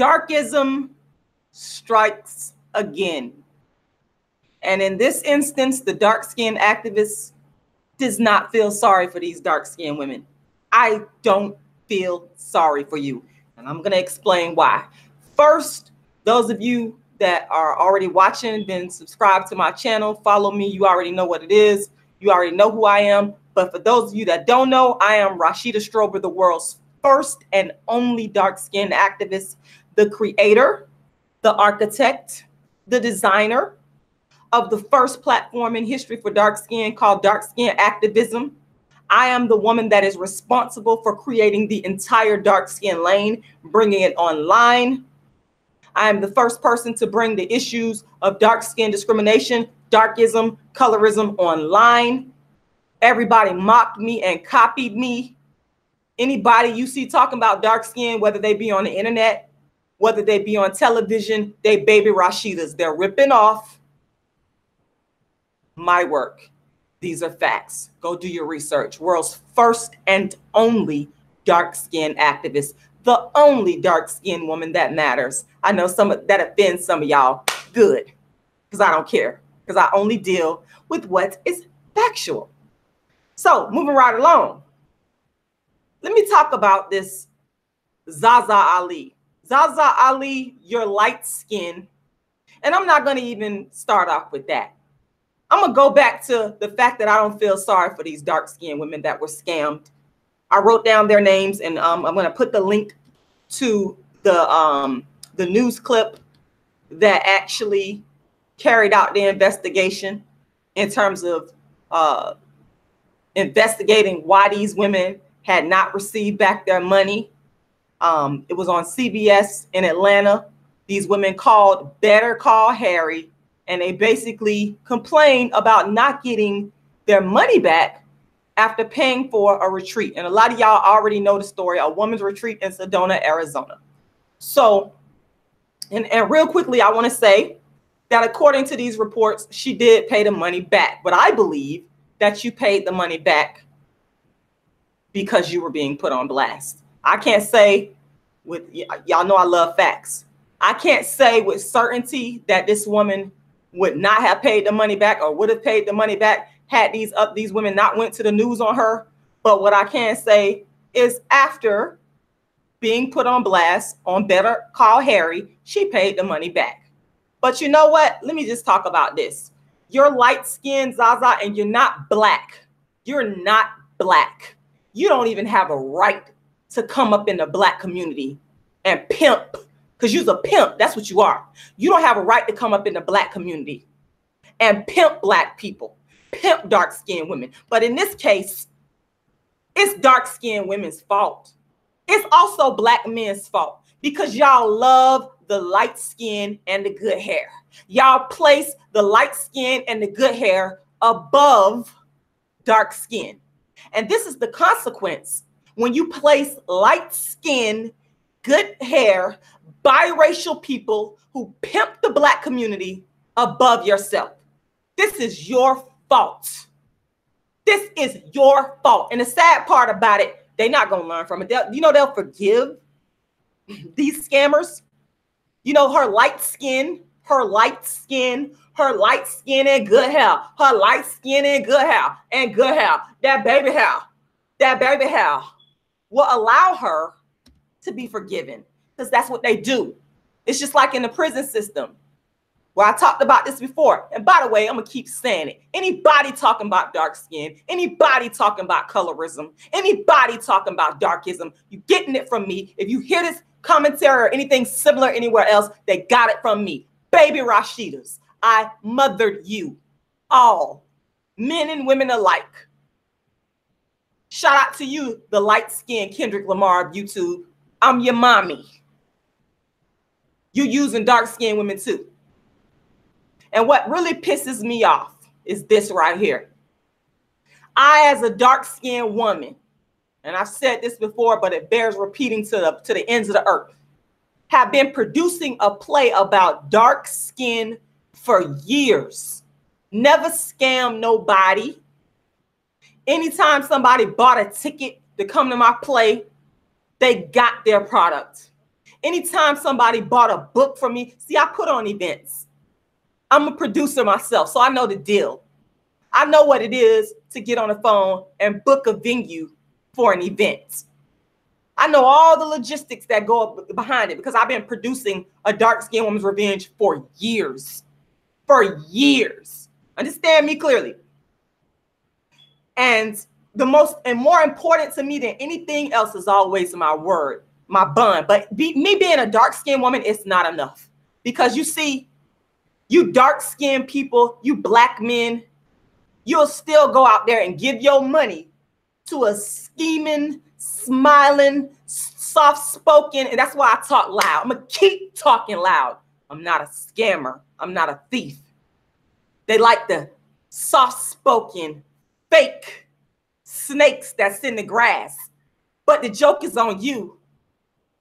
Darkism strikes again. And in this instance, the dark-skinned activist does not feel sorry for these dark-skinned women. I don't feel sorry for you. And I'm going to explain why. First, those of you that are already watching, been subscribed to my channel, follow me, you already know what it is. You already know who I am. But for those of you that don't know, I am Rashida Strober, the world's first and only dark-skinned activist, the creator, the architect, the designer of the first platform in history for dark skin called Dark Skin Activism. I am the woman that is responsible for creating the entire dark skin lane, bringing it online. I am the first person to bring the issues of dark skin discrimination, darkism, colorism online. Everybody mocked me and copied me. Anybody you see talking about dark skin, whether they be on the internet, whether they be on television, they baby Rashidas. They're ripping off my work. These are facts. Go do your research. World's first and only dark-skinned activist. The only dark-skinned woman that matters. I know that offends some of y'all. Good. Because I don't care. Because I only deal with what is factual. So, moving right along. Let me talk about this Zaza Ali. Zaza Ali, you're light skin. And I'm not going to even start off with that. I'm going to go back to the fact that I don't feel sorry for these dark-skinned women that were scammed. I wrote down their names, and I'm going to put the link to the news clip that actually carried out the investigation in terms of investigating why these women had not received back their money. It was on CBS in Atlanta. These women called Better Call Harry, and they basically complained about not getting their money back after paying for a retreat. And a lot of y'all already know the story, a woman's retreat in Sedona, Arizona. So, and real quickly, I want to say that according to these reports, she did pay the money back. But I believe that you paid the money back because you were being put on blast. I can't say with, y'all know I love facts. I can't say with certainty that this woman would not have paid the money back or would have paid the money back had these women not went to the news on her. But what I can say is after being put on blast on Better Call Harry, she paid the money back. But you know what? Let me just talk about this. You're light-skinned, Zaza, and you're not black. You're not black. You don't even have a right to come up in the black community and pimp. Because you're a pimp. That's what you are. You don't have a right to come up in the black community and pimp black people, pimp dark-skinned women. But in this case, it's dark-skinned women's fault. It's also black men's fault because y'all love the light skin and the good hair. Y'all place the light skin and the good hair above dark skin. And this is the consequence when you place light skin, good hair, biracial people who pimp the black community above yourself. This is your fault. This is your fault. And the sad part about it, they're not going to learn from it. They'll forgive these scammers. You know, her light skin and good hair, her light skin and good hair, that baby hair will allow her to be forgiven. Because that's what they do. It's just like in the prison system where I talked about this before. And by the way, I'm going to keep saying it. Anybody talking about dark skin, anybody talking about colorism, anybody talking about darkism, you getting it from me. If you hear this commentary or anything similar anywhere else, they got it from me. Baby Rashidas, I mothered you all, men and women alike. Shout out to you, the light-skinned Kendrick Lamar of YouTube. I'm your mommy. You using dark-skinned women too. And what really pisses me off is this right here. I, as a dark-skinned woman, and I've said this before, but it bears repeating to the ends of the earth, have been producing a play about dark skin for years. Never scammed nobody. Anytime somebody bought a ticket to come to my play, they got their product. Anytime somebody bought a book from me, see, I put on events. I'm a producer myself, so I know the deal. I know what it is to get on the phone and book a venue for an event. I know all the logistics that go behind it because I've been producing a dark-skinned woman's revenge for years. For years. Understand me clearly. And more important to me than anything else is always my word, my bond. But me being a dark-skinned woman, it's not enough. Because you see, you dark-skinned people, you black men, you'll still go out there and give your money to a scheming, smiling, soft-spoken, and that's why I talk loud. I'm going to keep talking loud. I'm not a scammer. I'm not a thief. They like the soft-spoken, fake snakes that's in the grass. But the joke is on you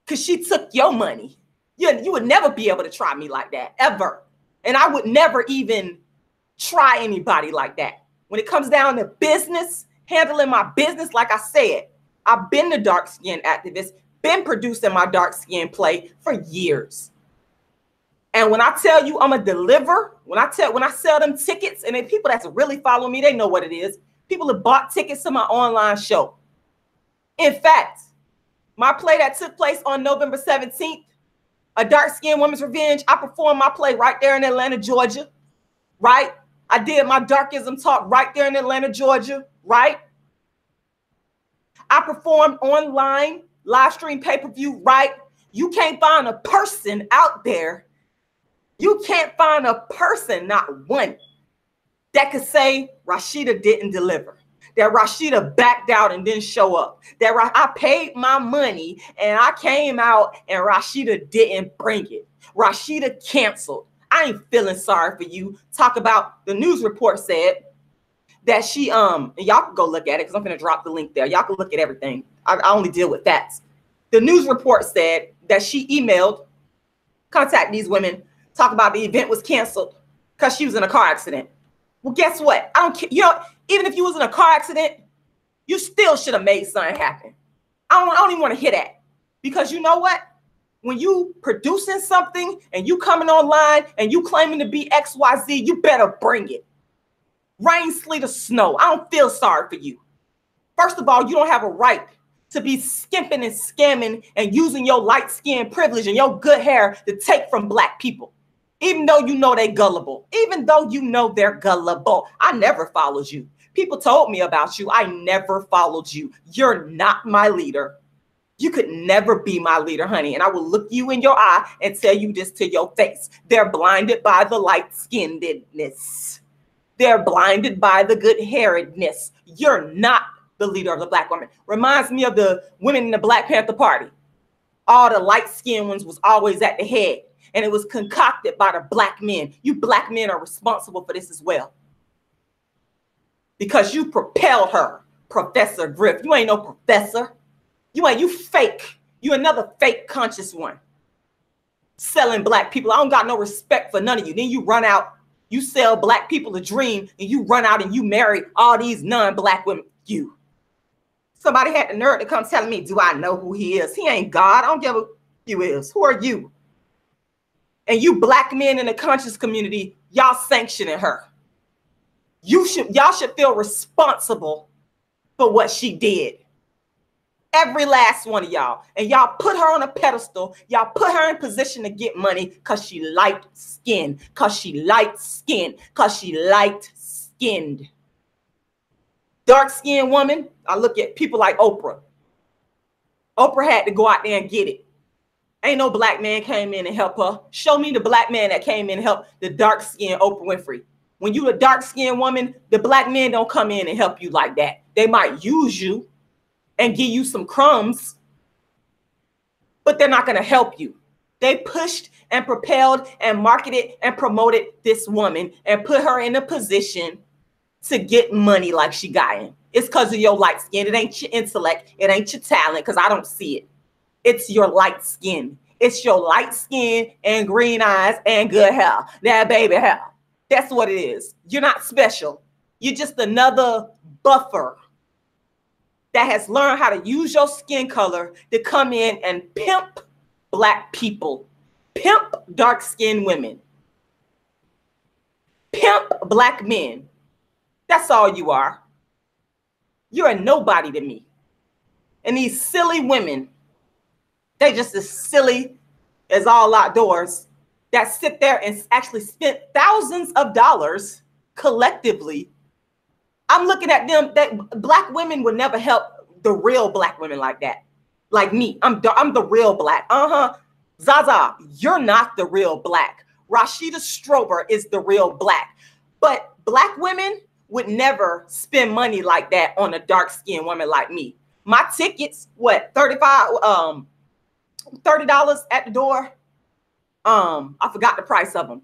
because she took your money. You would never be able to try me like that, ever. And I would never even try anybody like that. When it comes down to business, handling my business, like I said, I've been the dark-skinned activist, been producing my dark-skinned play for years. And when I tell you I'm a deliver, when I sell them tickets, and the people that's really follow me, they know what it is. People have bought tickets to my online show. In fact, my play that took place on November 17th, A Dark-Skinned Woman's Revenge, I performed my play right there in Atlanta, Georgia, right? I did my Darkism talk right there in Atlanta, Georgia, right? I performed online, live stream pay-per-view, right? You can't find a person out there. You can't find a person, not one, that could say Rashida didn't deliver, that Rashida backed out and didn't show up, that I paid my money and I came out and Rashida didn't bring it. Rashida canceled. I ain't feeling sorry for you. Talk about the news report said that she, and y'all can go look at it because I'm going to drop the link there. Y'all can look at everything. I only deal with facts. The news report said that she emailed, contact these women, talk about the event was canceled because she was in a car accident. Well, guess what? I don't care. You know, even if you was in a car accident, you still should have made something happen. I don't even want to hear that, because you know what? When you producing something and you coming online and you claiming to be XYZ, you better bring it. Rain, sleet, or snow. I don't feel sorry for you. First of all, you don't have a right to be skimping and scamming and using your light skin privilege and your good hair to take from black people. Even though you know they gullible. Even though you know they're gullible. I never followed you. People told me about you. I never followed you. You're not my leader. You could never be my leader, honey. And I will look you in your eye and tell you this to your face. They're blinded by the light-skinnedness. They're blinded by the good-hairedness. You're not the leader of the black woman. Reminds me of the women in the Black Panther Party. All the light-skinned ones was always at the head. And it was concocted by the black men. You black men are responsible for this as well. Because you propelled her, Professor Griff. You ain't no professor. You fake. You another fake conscious one. Selling black people. I don't got no respect for none of you. Then you run out, you sell black people a dream, and you run out and you marry all these non-black women. You. Somebody had the nerve to come telling me, do I know who he is? He ain't God. I don't give a you is. Who are you? And you black men in the conscious community, y'all sanctioning her. Y'all should feel responsible for what she did. Every last one of y'all. And y'all put her on a pedestal. Y'all put her in position to get money because she light skinned. Because she light skinned. Because she light skinned. Dark skinned woman. I look at people like Oprah. Oprah had to go out there and get it. Ain't no black man came in and help her. Show me the black man that came in and helped the dark skinned Oprah Winfrey. When you a dark skinned woman, the black men don't come in and help you like that. They might use you and give you some crumbs, but they're not going to help you. They pushed and propelled and marketed and promoted this woman and put her in a position to get money like she got in. It's because of your light skin. It ain't your intellect. It ain't your talent, because I don't see it. It's your light skin. It's your light skin and green eyes and good hair. That baby hair. That's what it is. You're not special. You're just another buffer that has learned how to use your skin color to come in and pimp Black people. Pimp dark-skinned women. Pimp Black men. That's all you are. You're a nobody to me. And these silly women, they just as silly as all outdoors, that sit there and actually spent thousands of dollars collectively. I'm looking at them, that Black women would never help the real Black women like that. Like me, I'm the real Black. Zaza, you're not the real Black. Rashida Strober is the real Black. But Black women would never spend money like that on a dark-skinned woman like me. My tickets, what, $30 at the door? I forgot the price of them.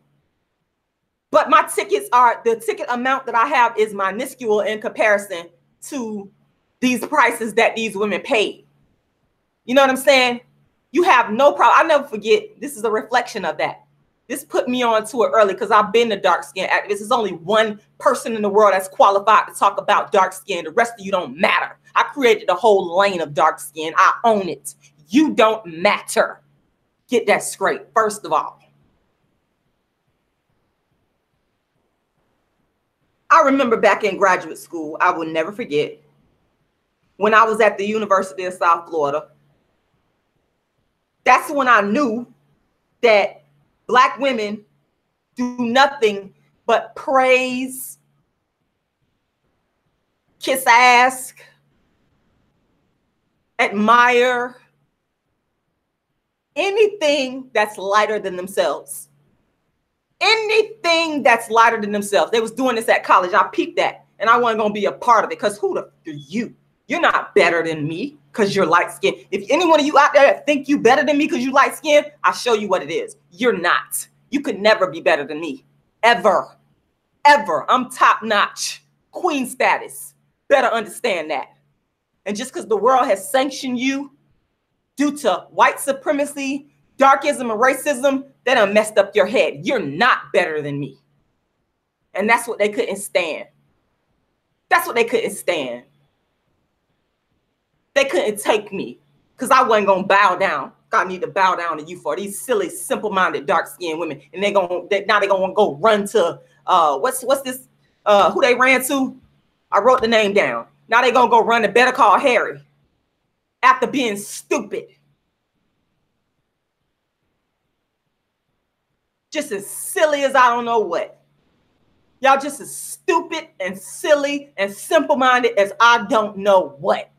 But my tickets are, the ticket amount that I have is minuscule in comparison to these prices that these women paid. You know what I'm saying? You have no problem. I'll never forget, this is a reflection of that. This put me on to it early because I've been a dark skin activist. There's only one person in the world that's qualified to talk about dark skin. The rest of you don't matter. I created a whole lane of dark skin. I own it. You don't matter. Get that straight, first of all. I remember back in graduate school, I will never forget, when I was at the University of South Florida, that's when I knew that Black women do nothing but praise, kiss ass, admire anything that's lighter than themselves. Anything that's lighter than themselves. They was doing this at college. I peeped that, and I wasn't going to be a part of it because who the f are you? You're not better than me because you're light skinned. If any one of you out there think you better than me because you light skinned, I'll show you what it is. You're not. You could never be better than me. Ever. Ever. I'm top notch. Queen status. Better understand that. And just because the world has sanctioned you due to white supremacy, darkism, and racism, they done messed up your head. You're not better than me. And that's what they couldn't stand. That's what they couldn't stand. They couldn't take me because I wasn't going to bow down. I need to bow down to you for these silly, simple-minded, dark-skinned women. And now they're going to go run to, what's this, who they ran to? I wrote the name down. Now they're going to go run to Better Call Harry after being stupid. Just as silly as I don't know what. Y'all just as stupid and silly and simple-minded as I don't know what.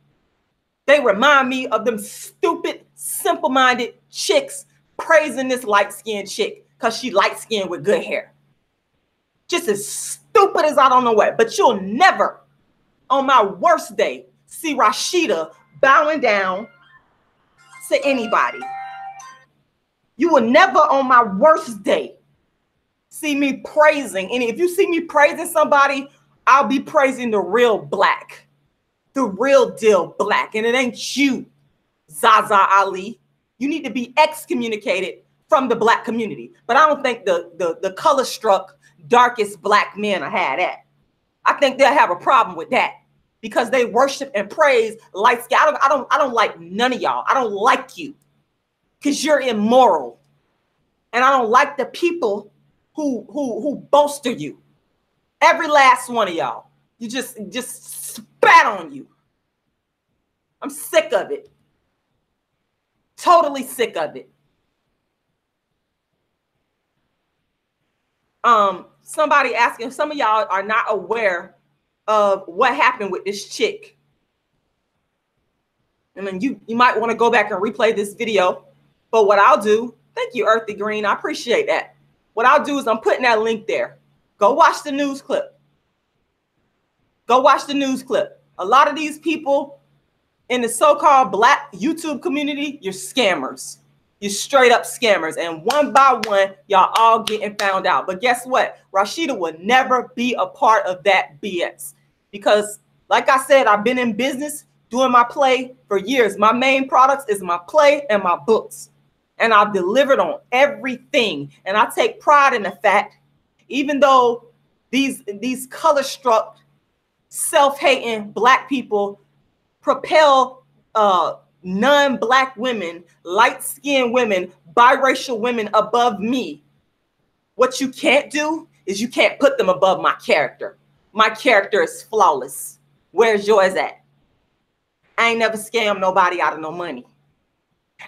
They remind me of them stupid, simple-minded chicks praising this light-skinned chick because she light-skinned with good hair. Just as stupid as I don't know what. But you'll never, on my worst day, see Rashida bowing down to anybody. You will never, on my worst day, see me praising any. If you see me praising somebody, I'll be praising the real Black. The real deal Black, and it ain't you, Zaza Ali. You need to be excommunicated from the Black community. But I don't think the color-struck, darkest Black men are had at. I think they'll have a problem with that because they worship and praise light skin. I don't like none of y'all. I don't like you because you're immoral, and I don't like the people who bolster you. Every last one of y'all. You just spat on you. I'm sick of it. Totally sick of it. Somebody asking, some of y'all are not aware of what happened with this chick. I mean, you might want to go back and replay this video, but what I'll do, thank you, Earthy Green, I appreciate that. What I'll do is I'm putting that link there. Go watch the news clip. Go watch the news clip. A lot of these people in the so-called Black YouTube community, you're scammers. You're straight up scammers. And one by one, y'all all getting found out. But guess what? Rashida will never be a part of that BS. Because like I said, I've been in business doing my play for years. My main products is my play and my books. And I've delivered on everything. And I take pride in the fact, even though these color-struck, self-hating Black people propel non-Black women, light-skinned women, biracial women above me. What you can't do is you can't put them above my character. My character is flawless. Where's yours at? I ain't never scammed nobody out of no money.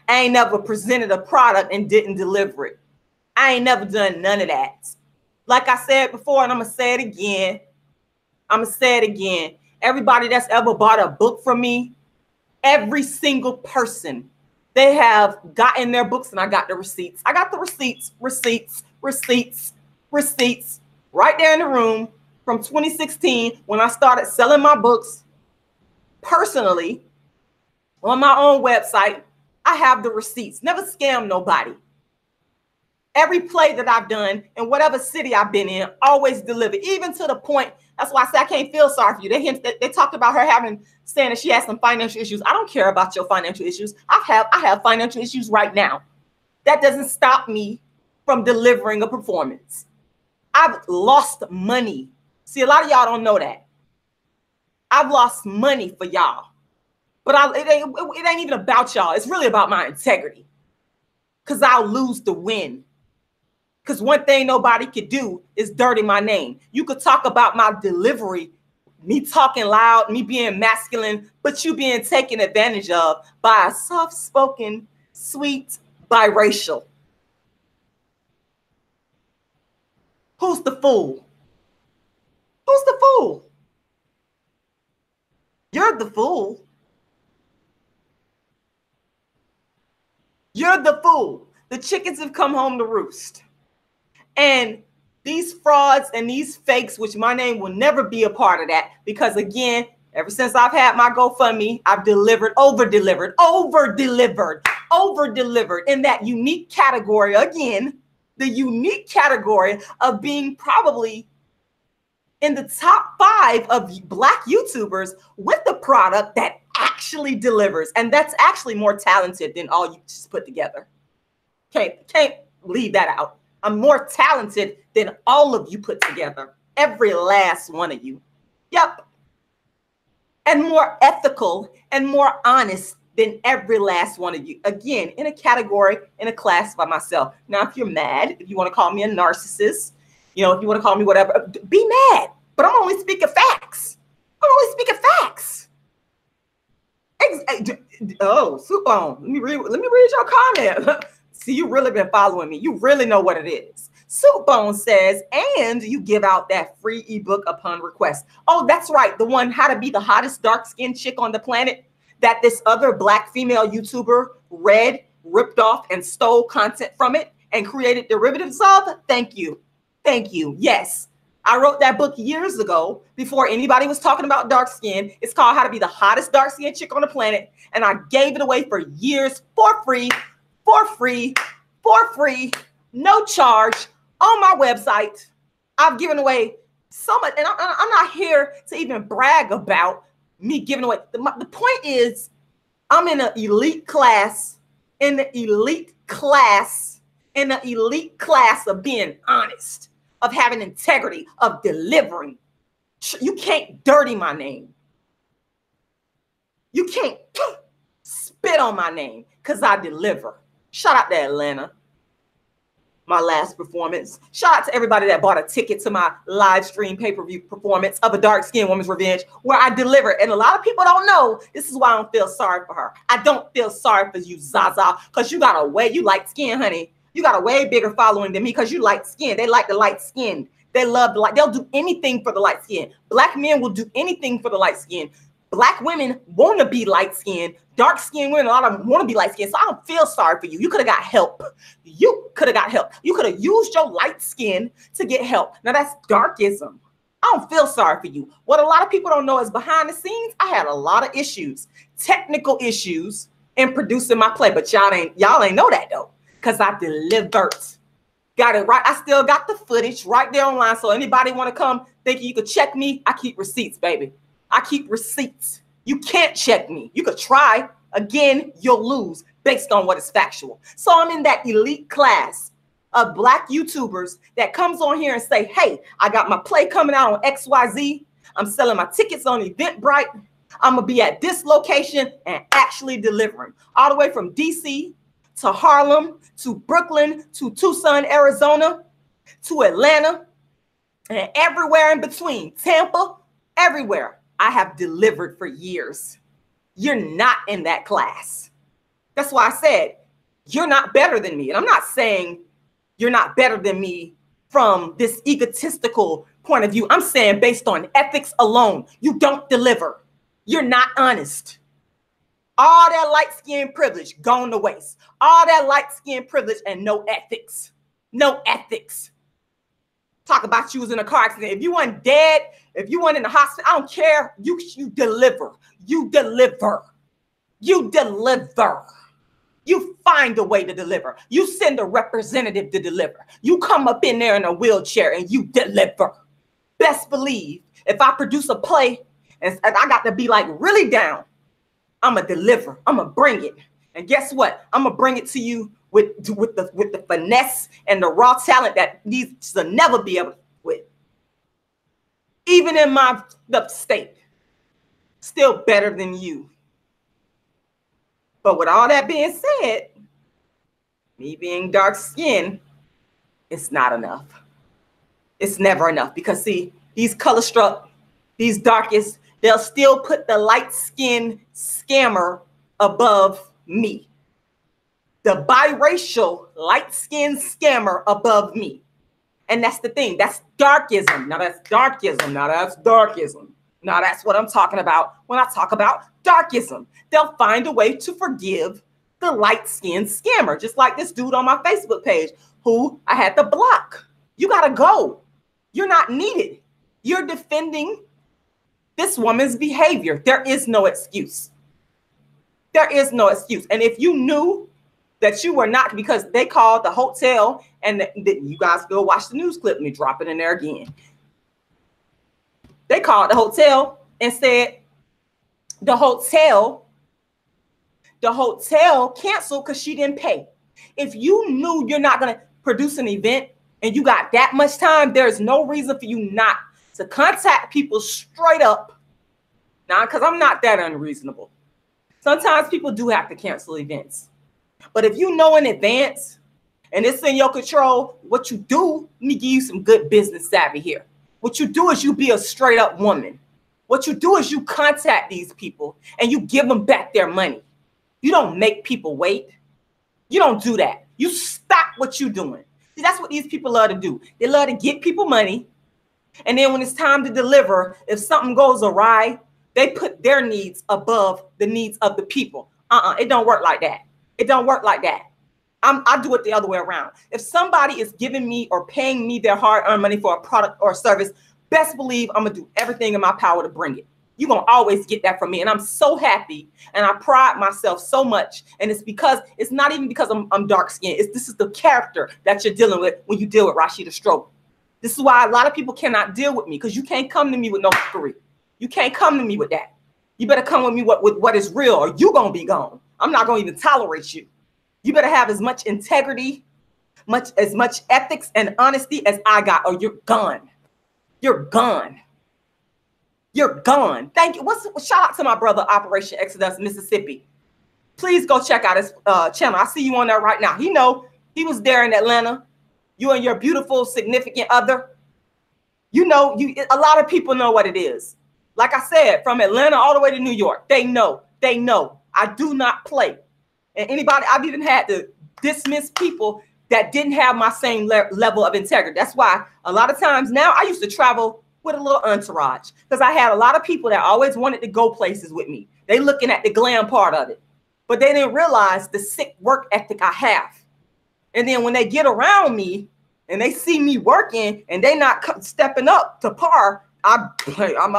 I ain't never presented a product and didn't deliver it. I ain't never done none of that. Like I said before, and I'm going to say it again. Everybody that's ever bought a book from me, every single person, they have gotten their books and I got the receipts. I got the receipts right there in the room from 2016 when I started selling my books personally on my own website. I have the receipts. Never scam nobody. Every play that I've done in whatever city I've been in, always delivered, even to the point. That's why I say I can't feel sorry for you. They talked about her saying that she has some financial issues. I don't care about your financial issues. I have financial issues right now. That doesn't stop me from delivering a performance. I've lost money. See, a lot of y'all don't know that. I've lost money for y'all. But it ain't even about y'all. It's really about my integrity. Because I'll lose the win. Because one thing nobody could do is dirty my name. You could talk about my delivery, me talking loud, me being masculine, but you being taken advantage of by a soft-spoken, sweet, biracial. Who's the fool? Who's the fool? You're the fool. You're the fool. The chickens have come home to roost. And these frauds and these fakes, which my name will never be a part of that, because again, ever since I've had my GoFundMe, I've delivered, over-delivered in that unique category. Again, the unique category of being probably in the top 5 of Black YouTubers with the product that actually delivers. And that's actually more talented than all you just put together. Can't leave that out. I'm more talented than all of you put together. Every last one of you. Yep. And more ethical and more honest than every last one of you. Again, in a category, in a class by myself. Now, if you're mad, if you want to call me a narcissist, if you want to call me whatever, be mad. But I'm only speaking facts. Oh, soup on. Let me read your comment. See, you really been following me. You really know what it is. Soupbone says, and you give out that free ebook upon request. Oh, that's right. The one, How to Be the Hottest Dark-Skinned Chick on the Planet, that this other Black female YouTuber read, ripped off, and stole content from it and created derivatives of. Thank you. Yes. I wrote that book years ago before anybody was talking about dark skin. It's called How to Be the Hottest Dark-Skinned Chick on the Planet. And I gave it away for years for free, no charge on my website. I've given away so much, and I'm not here to even brag about me giving away. The point is, I'm in an elite class, of being honest, of having integrity, of delivering. You can't dirty my name. You can't spit on my name because I deliver. Shout out to Atlanta, my last performance. Shout out to everybody that bought a ticket to my live stream pay-per-view performance of A Dark-Skinned Woman's Revenge, where I delivered. And a lot of people don't know, this is why I don't feel sorry for her. I don't feel sorry for you, Zaza, because you got a way, you light skin, honey. You got a way bigger following than me because you light skin. They like the light skin. They love the light. They'll do anything for the light skin. Black men will do anything for the light skin. Black women want to be light skinned. Dark skinned women, a lot of them want to be light skinned. So I don't feel sorry for you. You could have got help. You could have used your light skin to get help. Now that's darkism. I don't feel sorry for you. What a lot of people don't know is behind the scenes, I had a lot of issues, technical issues in producing my play. But y'all ain't know that though, because I delivered. Got it right. I still got the footage right there online. So anybody want to come thinking you could check me? I keep receipts, baby. I keep receipts. You can't check me. You could try. Again, you'll lose based on what is factual. So I'm in that elite class of Black YouTubers that comes on here and say, hey, I got my play coming out on XYZ. I'm selling my tickets on Eventbrite. I'm going to be at this location and actually delivering all the way from DC to Harlem, to Brooklyn, to Tucson, Arizona, to Atlanta, and everywhere in between, Tampa, everywhere. I have delivered for years. You're not in that class. That's why I said, you're not better than me. And I'm not saying you're not better than me from this egotistical point of view. I'm saying based on ethics alone, you don't deliver. You're not honest. All that light skin privilege gone to waste. All that light skin privilege and no ethics. No ethics. Talk about you was in a car accident. If you weren't dead, if you weren't in the hospital, I don't care. You deliver. You deliver. You deliver. You find a way to deliver. You send a representative to deliver. You come up in there in a wheelchair and you deliver. Best believe if I produce a play and I got to be like really down, I'm going to deliver. I'm going to bring it. And guess what? I'm going to bring it to you with the finesse and the raw talent that needs to never be able to with. Even in my state, still better than you. But with all that being said, me being dark skinned, it's not enough. It's never enough because see, these color struck, these darkest, they'll still put the light skinned scammer above me. The biracial light skinned scammer above me. And that's the thing. That's darkism. Now that's darkism. Now that's darkism. Now that's what I'm talking about when I talk about darkism. They'll find a way to forgive the light-skinned scammer, just like this dude on my Facebook page who I had to block. You got to go. You're not needed. You're defending this woman's behavior. There is no excuse. There is no excuse. And if you knew that you were not, because they called the hotel, and you guys go watch the news clip, let me drop it in there again. They called the hotel and said the hotel canceled because she didn't pay. If you knew you're not going to produce an event and you got that much time, there's no reason for you not to contact people straight up. Now, because I'm not that unreasonable. Sometimes people do have to cancel events. But if you know in advance and it's in your control, what you do, let me give you some good business savvy here. What you do is you be a straight up woman. What you do is you contact these people and you give them back their money. You don't make people wait. You don't do that. You stop what you're doing. See, that's what these people love to do. They love to get people money. And then when it's time to deliver, if something goes awry, they put their needs above the needs of the people. It don't work like that. It don't work like that. I do it the other way around. If somebody is giving me or paying me their hard-earned money for a product or a service, best believe I'm going to do everything in my power to bring it. You're going to always get that from me. And I'm so happy and I pride myself so much. And it's not even because I'm dark-skinned. This is the character that you're dealing with when you deal with Rashida Strobel. This is why a lot of people cannot deal with me, because you can't come to me with no fuckery. You can't come to me with that. You better come with me with what is real, or you're going to be gone. I'm not going to even tolerate you. You better have as much integrity, as much ethics and honesty as I got, or you're gone. You're gone. You're gone. Thank you. Shout out to my brother, Operation Exodus, Mississippi. Please go check out his channel. I see you on there right now. He was there in Atlanta. You and your beautiful, significant other. A lot of people know what it is. Like I said, from Atlanta all the way to New York, they know. I do not play. And I've even had to dismiss people that didn't have my same level of integrity. That's why a lot of times now I used to travel with a little entourage, because I had a lot of people that always wanted to go places with me. They looking at the glam part of it, but they didn't realize the sick work ethic I have. And then when they get around me and they see me working and they not stepping up to par, I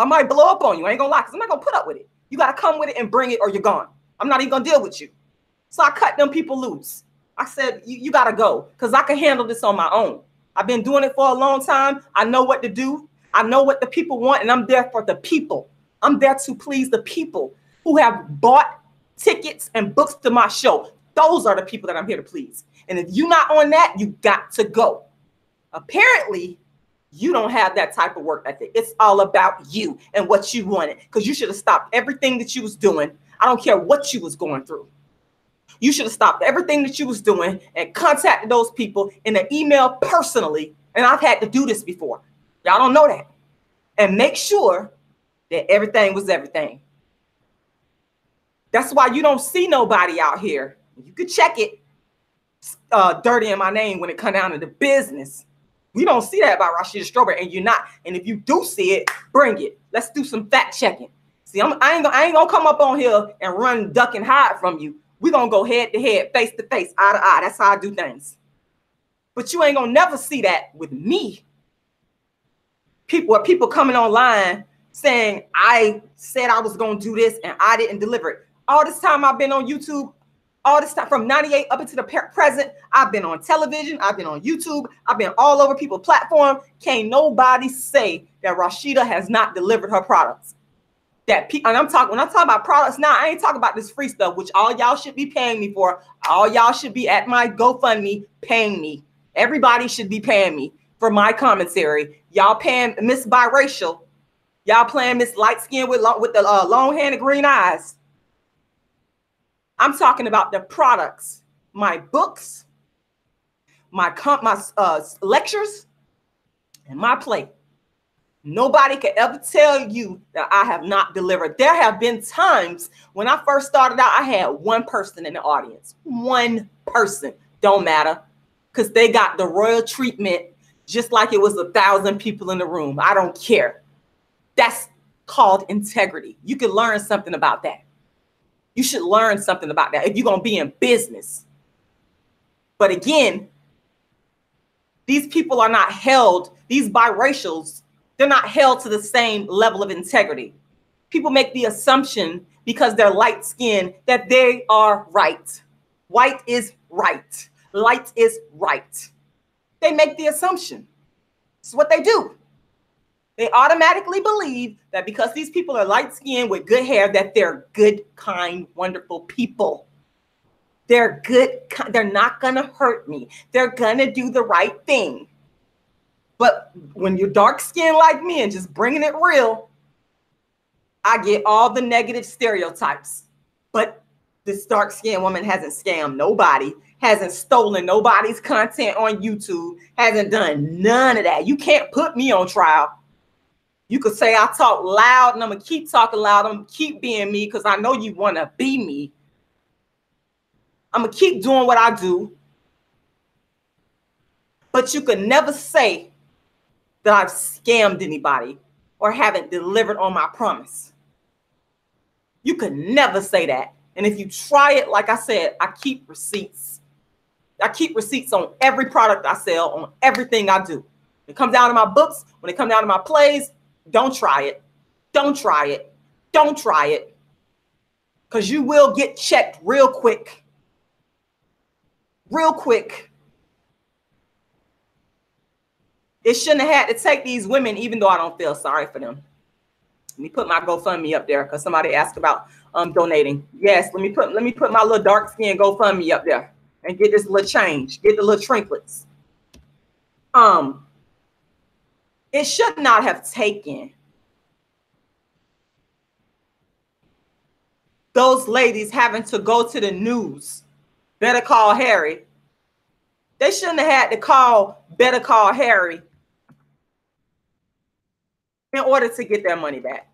might blow up on you. I ain't gonna lie, because I'm not gonna put up with it. You got to come with it and bring it, or you're gone. I'm not even gonna deal with you. So I cut them people loose. I said, you got to go, because I can handle this on my own. I've been doing it for a long time. I know what to do. I know what the people want, and I'm there for the people. I'm there to please the people who have bought tickets and books to my show. Those are the people that I'm here to please. And if you're not on that, you got to go. Apparently, You don't have that type of work ethic. It's all about you and what you wanted, because you should have stopped everything that you was doing. I don't care what you was going through. You should have stopped everything that you was doing and contacted those people in an email personally. And I've had to do this before. Y'all don't know that. And make sure that everything was everything. That's why you don't see nobody out here. You could check it. Dirty in my name when it comes down to the business. We don't see that about Rashida Strawberry, and you're not. And if you do see it, bring it. Let's do some fact checking. See, I ain't gonna come up on here and run, duck, and hide from you. We're gonna go head to head, face to face, eye to eye. That's how I do things. But you ain't gonna never see that with me. People coming online saying I said I was gonna do this and I didn't deliver it. All this time I've been on YouTube. All this time from 98 up into the present, I've been on television, I've been on YouTube, I've been all over people's platform. Can't nobody say that Rashida has not delivered her products. And when I'm talking about products now, I ain't talking about this free stuff, which all y'all should be paying me for. All y'all should be at my GoFundMe paying me. Everybody should be paying me for my commentary. Y'all paying Miss Biracial. Y'all playing Miss Light Skin with the long hair and green eyes. I'm talking about the products, my books, my lectures, and my plate. Nobody can ever tell you that I have not delivered. There have been times when I first started out, I had one person in the audience. One person. Don't matter, because they got the royal treatment just like it was 1,000 people in the room. I don't care. That's called integrity. You can learn something about that. You should learn something about that if you're going to be in business. But again, these people are not held, these biracials, they're not held to the same level of integrity. People make the assumption because they're light skinned that they are right. White is right. Light is right. They make the assumption. It's what they do. They automatically believe that because these people are light-skinned with good hair, that they're good, kind, wonderful people. They're good. They're not going to hurt me. They're going to do the right thing. But when you're dark-skinned like me and just bringing it real, I get all the negative stereotypes. But this dark-skinned woman hasn't scammed nobody, hasn't stolen nobody's content on YouTube, hasn't done none of that. You can't put me on trial. You could say I talk loud and I'm going to keep talking loud. I'm going to keep being me because I know you want to be me. I'm going to keep doing what I do. But you could never say that I've scammed anybody or haven't delivered on my promise. You could never say that. And if you try it, like I said, I keep receipts. I keep receipts on every product I sell, on everything I do. When it comes down to my books, when it comes down to my plays, don't try it. Don't try it. Don't try it. Because you will get checked real quick. Real quick. It shouldn't have had to take these women, even though I don't feel sorry for them. Let me put my GoFundMe up there because somebody asked about donating. Yes, let me put my little dark skin GoFundMe up there and get this little change. Get the little trinkets. It should not have taken those ladies having to go to the news. Better call Harry. They shouldn't have had to call Better Call Harry in order to get their money back.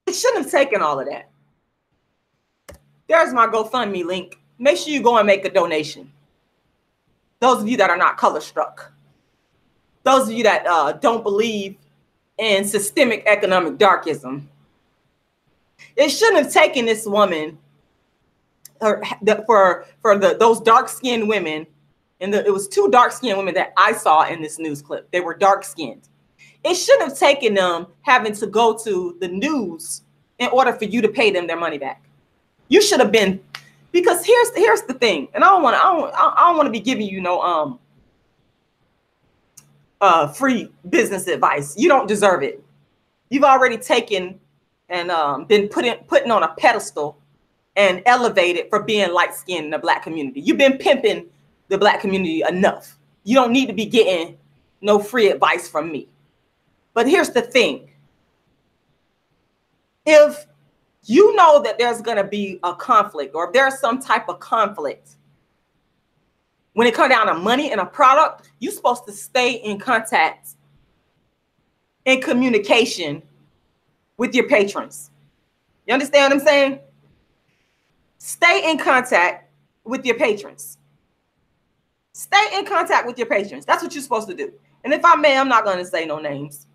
It shouldn't have taken all of that. There's my GoFundMe link. Make sure you go and make a donation. Those of you that are not color struck. Those of you that don't believe in systemic economic darkism. It shouldn't have taken this woman those dark-skinned women, and it was 2 dark-skinned women that I saw in this news clip. They were dark-skinned. It shouldn't have taken them having to go to the news in order for you to pay them their money back. You should have been, because here's the thing, and I don't want to be giving you no free business advice. You don't deserve it. You've already taken and been putting on a pedestal and elevated for being light-skinned in the Black community. You've been pimping the Black community enough. You don't need to be getting no free advice from me. But here's the thing. If you know that there's going to be a conflict, or if there's some type of conflict, when it comes down to money and a product, you're supposed to stay in contact, in communication with your patrons. You understand what I'm saying? Stay in contact with your patrons. Stay in contact with your patrons. That's what you're supposed to do. And if I may, I'm not going to say no names.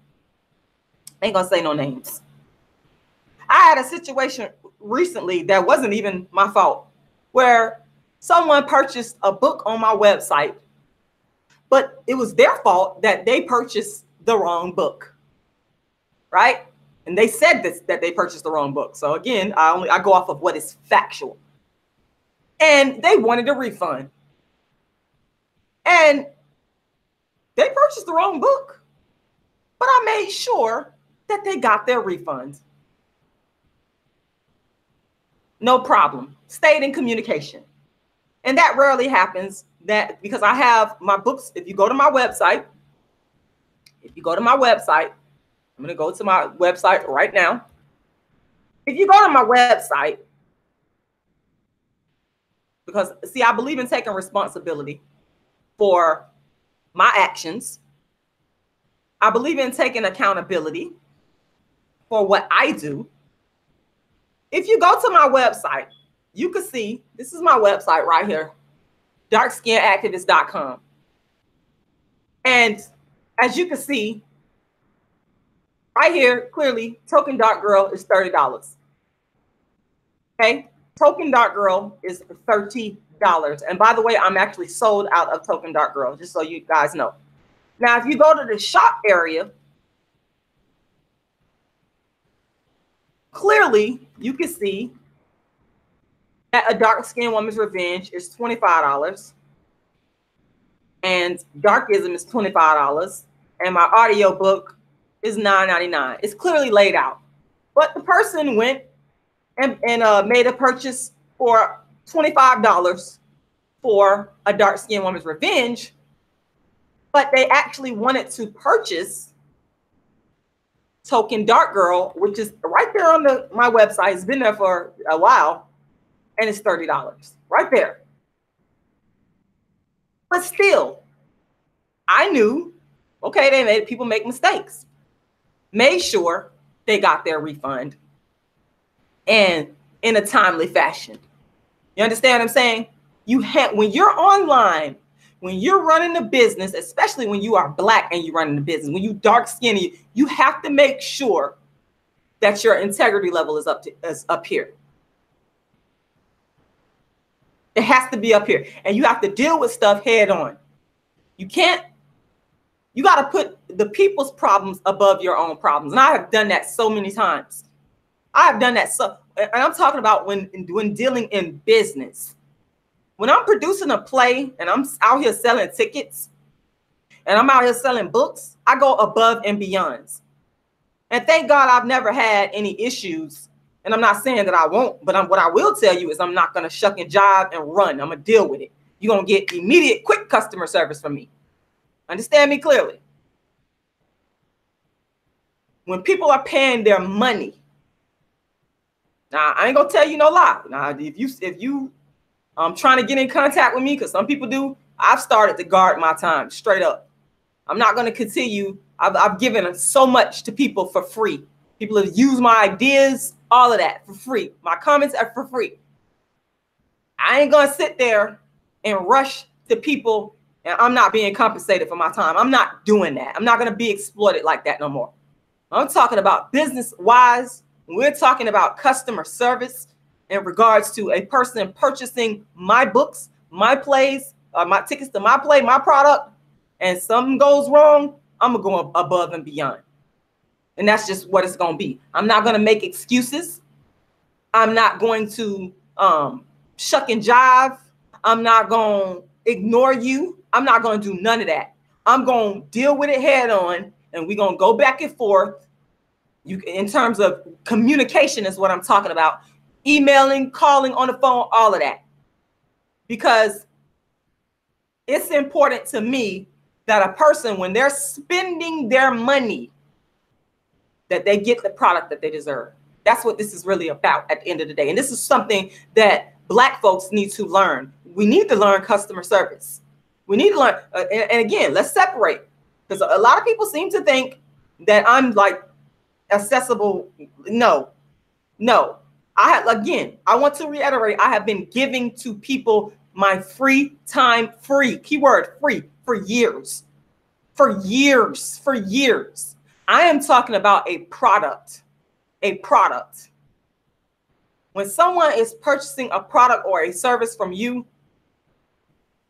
I ain't going to say no names. I had a situation recently that wasn't even my fault, where someone purchased a book on my website, but it was their fault that they purchased the wrong book, right? And they said this, that they purchased the wrong book. So again, I go off of what is factual. And they wanted a refund. And they purchased the wrong book, but I made sure that they got their refunds. No problem. Stayed in communication. And that rarely happens, that because I have my books. If you go to my website, I'm going to go to my website right now. If you go to my website, because see, I believe in taking responsibility for my actions. I believe in taking accountability for what I do. If you go to my website, you can see, this is my website right here, darkskinactivist.com. And as you can see, right here, clearly, Token Dark Girl is $30. Okay? Token Dark Girl is $30. And by the way, I'm actually sold out of Token Dark Girl, just so you guys know. Now, if you go to the shop area, clearly, you can see that A Dark Skinned Woman's Revenge is $25. And Darkism is $25. And my audio book is $9.99. It's clearly laid out. But the person went and made a purchase for $25 for A Dark Skinned Woman's Revenge. But they actually wanted to purchase Token Dark Girl, which is right there on my website. It's been there for a while, and it's $30 right there. But still, I knew, okay, people make mistakes. Made sure they got their refund, and in a timely fashion. You understand what I'm saying? When you're online, when you're running a business, especially when you are Black and you're running a business, when you dark skinned, you have to make sure that your integrity level is up here. It has to be up here, and you have to deal with stuff head on. You got to put the people's problems above your own problems. And I have done that so many times. I have done that. And I'm talking about when dealing in business. When I'm producing a play and I'm out here selling tickets and I'm out here selling books, I go above and beyond. And thank God I've never had any issues. And I'm not saying that I won't, but what I will tell you is I'm not going to shuck and jive and run. I'm going to deal with it. You're going to get immediate, quick customer service from me. Understand me clearly. When people are paying their money, now I ain't going to tell you no lie. Now, if you trying to get in contact with me, because some people do, I've started to guard my time straight up. I'm not going to continue. I've given so much to people for free. People have used my ideas, all of that for free. My comments are for free. I ain't going to sit there and rush to people, and I'm not being compensated for my time. I'm not doing that. I'm not going to be exploited like that no more. I'm talking about business-wise. We're talking about customer service in regards to a person purchasing my books, my plays, my tickets to my play, my product, and something goes wrong, I'm going to go above and beyond. And that's just what it's going to be. I'm not going to make excuses. I'm not going to shuck and jive. I'm not going to ignore you. I'm not going to do none of that. I'm going to deal with it head on, and we're going to go back and forth. In terms of communication is what I'm talking about. Emailing, calling on the phone, all of that. Because it's important to me that a person, when they're spending their money, that they get the product that they deserve. That's what this is really about at the end of the day. And this is something that Black folks need to learn. We need to learn customer service. We need to learn. And again, let's separate, because a lot of people seem to think that I'm like accessible. No. I want to reiterate, I have been giving to people my free time, keyword free, for years. I am talking about a product. When someone is purchasing a product or a service from you,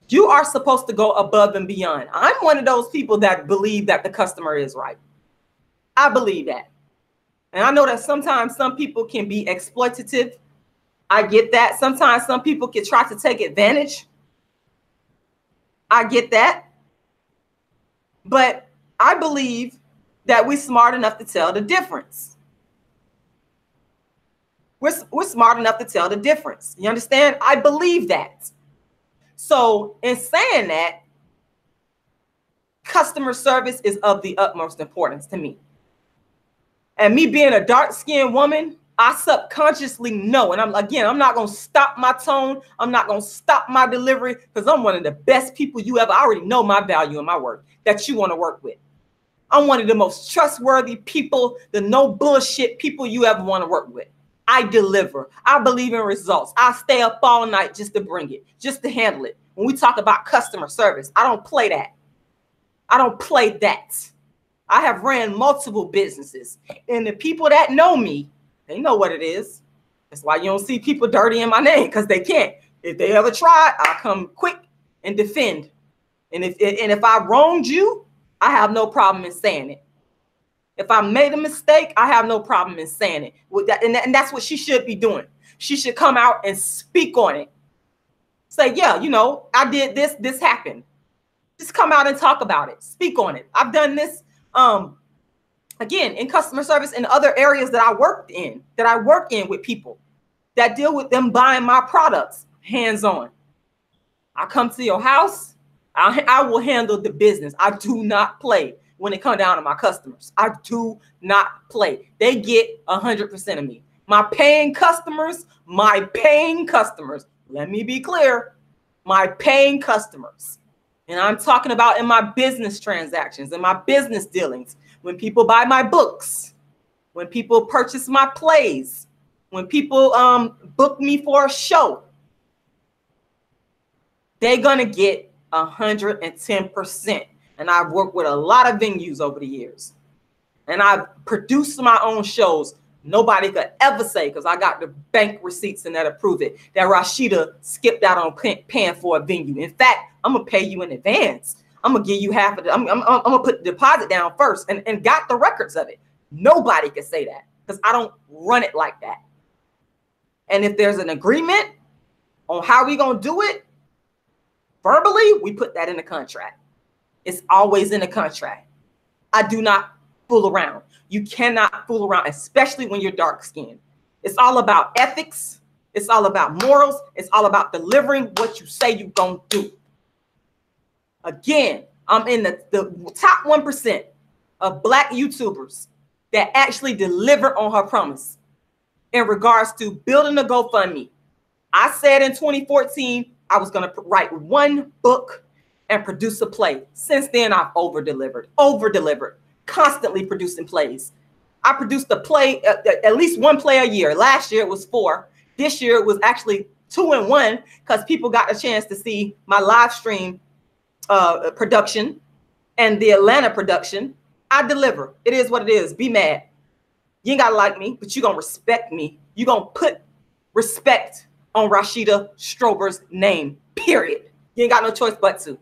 you are supposed to go above and beyond. I'm one of those people that believe that the customer is right. I believe that. And I know that sometimes some people can be exploitative. I get that. Sometimes some people can try to take advantage. I get that. But I believe that we're smart enough to tell the difference. We're smart enough to tell the difference. You understand? I believe that. So in saying that, customer service is of the utmost importance to me. And me being a dark-skinned woman, I subconsciously know. And I'm not going to stop my tone. I'm not going to stop my delivery, because I'm one of the best people you ever. I already know my value and my work that you want to work with. I'm one of the most trustworthy people, the no bullshit people you ever want to work with. I deliver. I believe in results. I stay up all night just to bring it, just to handle it. When we talk about customer service, I don't play that. I have ran multiple businesses, and the people that know me, they know what it is. That's why you don't see people dirty in my name, because they can't. If they ever try, I'll come quick and defend. And if I wronged you, I have no problem in saying it. If I made a mistake, I have no problem in saying it. With that, and that's what she should be doing. She should come out and speak on it. Say, yeah, I did this, this happened. Just come out and talk about it. Speak on it. I've done this, again, in customer service and other areas that I work in with people that deal with them buying my products hands-on. I come to your house. I will handle the business. I do not play when it comes down to my customers. I do not play. They get 100% of me. My paying customers, let me be clear, my paying customers. And I'm talking about in my business transactions, in my business dealings, when people buy my books, when people purchase my plays, when people book me for a show, they're going to get 110%. And I've worked with a lot of venues over the years. And I've produced my own shows. Nobody could ever say, because I got the bank receipts and that prove it, that Rashida skipped out on paying for a venue. In fact, I'm going to pay you in advance. I'm going to give you half of it. I'm going to put the deposit down first and got the records of it. Nobody can say that, because I don't run it like that. And if there's an agreement on how we going to do it, verbally, we put that in the contract. It's always in the contract. I do not fool around. You cannot fool around, especially when you're dark skinned. It's all about ethics. It's all about morals. It's all about delivering what you say you're going to do. Again, I'm in the top 1% of Black YouTubers that actually deliver on her promise in regards to building a GoFundMe. I said in 2014, I was going to write one book and produce a play. Since then, I've over-delivered, constantly producing plays. I produced a play, at least one play a year. Last year, it was 4. This year, it was actually 2 and 1, because people got a chance to see my live stream production and the Atlanta production. I deliver. It is what it is. Be mad. You ain't got to like me, but you're going to respect me. You're going to put respect on Rashida Strober's name, period. You ain't got no choice but to.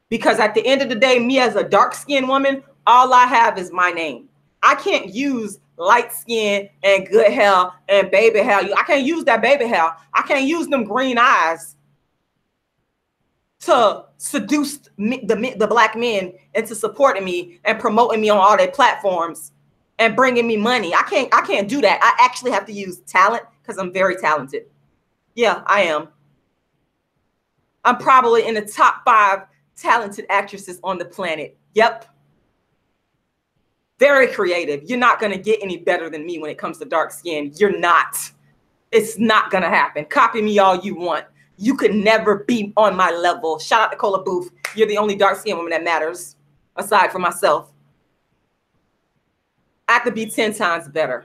Because at the end of the day, me as a dark-skinned woman, all I have is my name. I can't use light skin and good hair and baby hair. I can't use that baby hair. I can't use them green eyes to seduce the Black men into supporting me and promoting me on all their platforms and bringing me money. I can't do that. I actually have to use talent, because I'm very talented. Yeah, I am. I'm probably in the top 5 talented actresses on the planet. Yep. Very creative. You're not going to get any better than me when it comes to dark skin. You're not. It's not going to happen. Copy me all you want. You could never be on my level. Shout out to Cola Booth. You're the only dark skinned woman that matters, aside from myself. I could be 10 times better,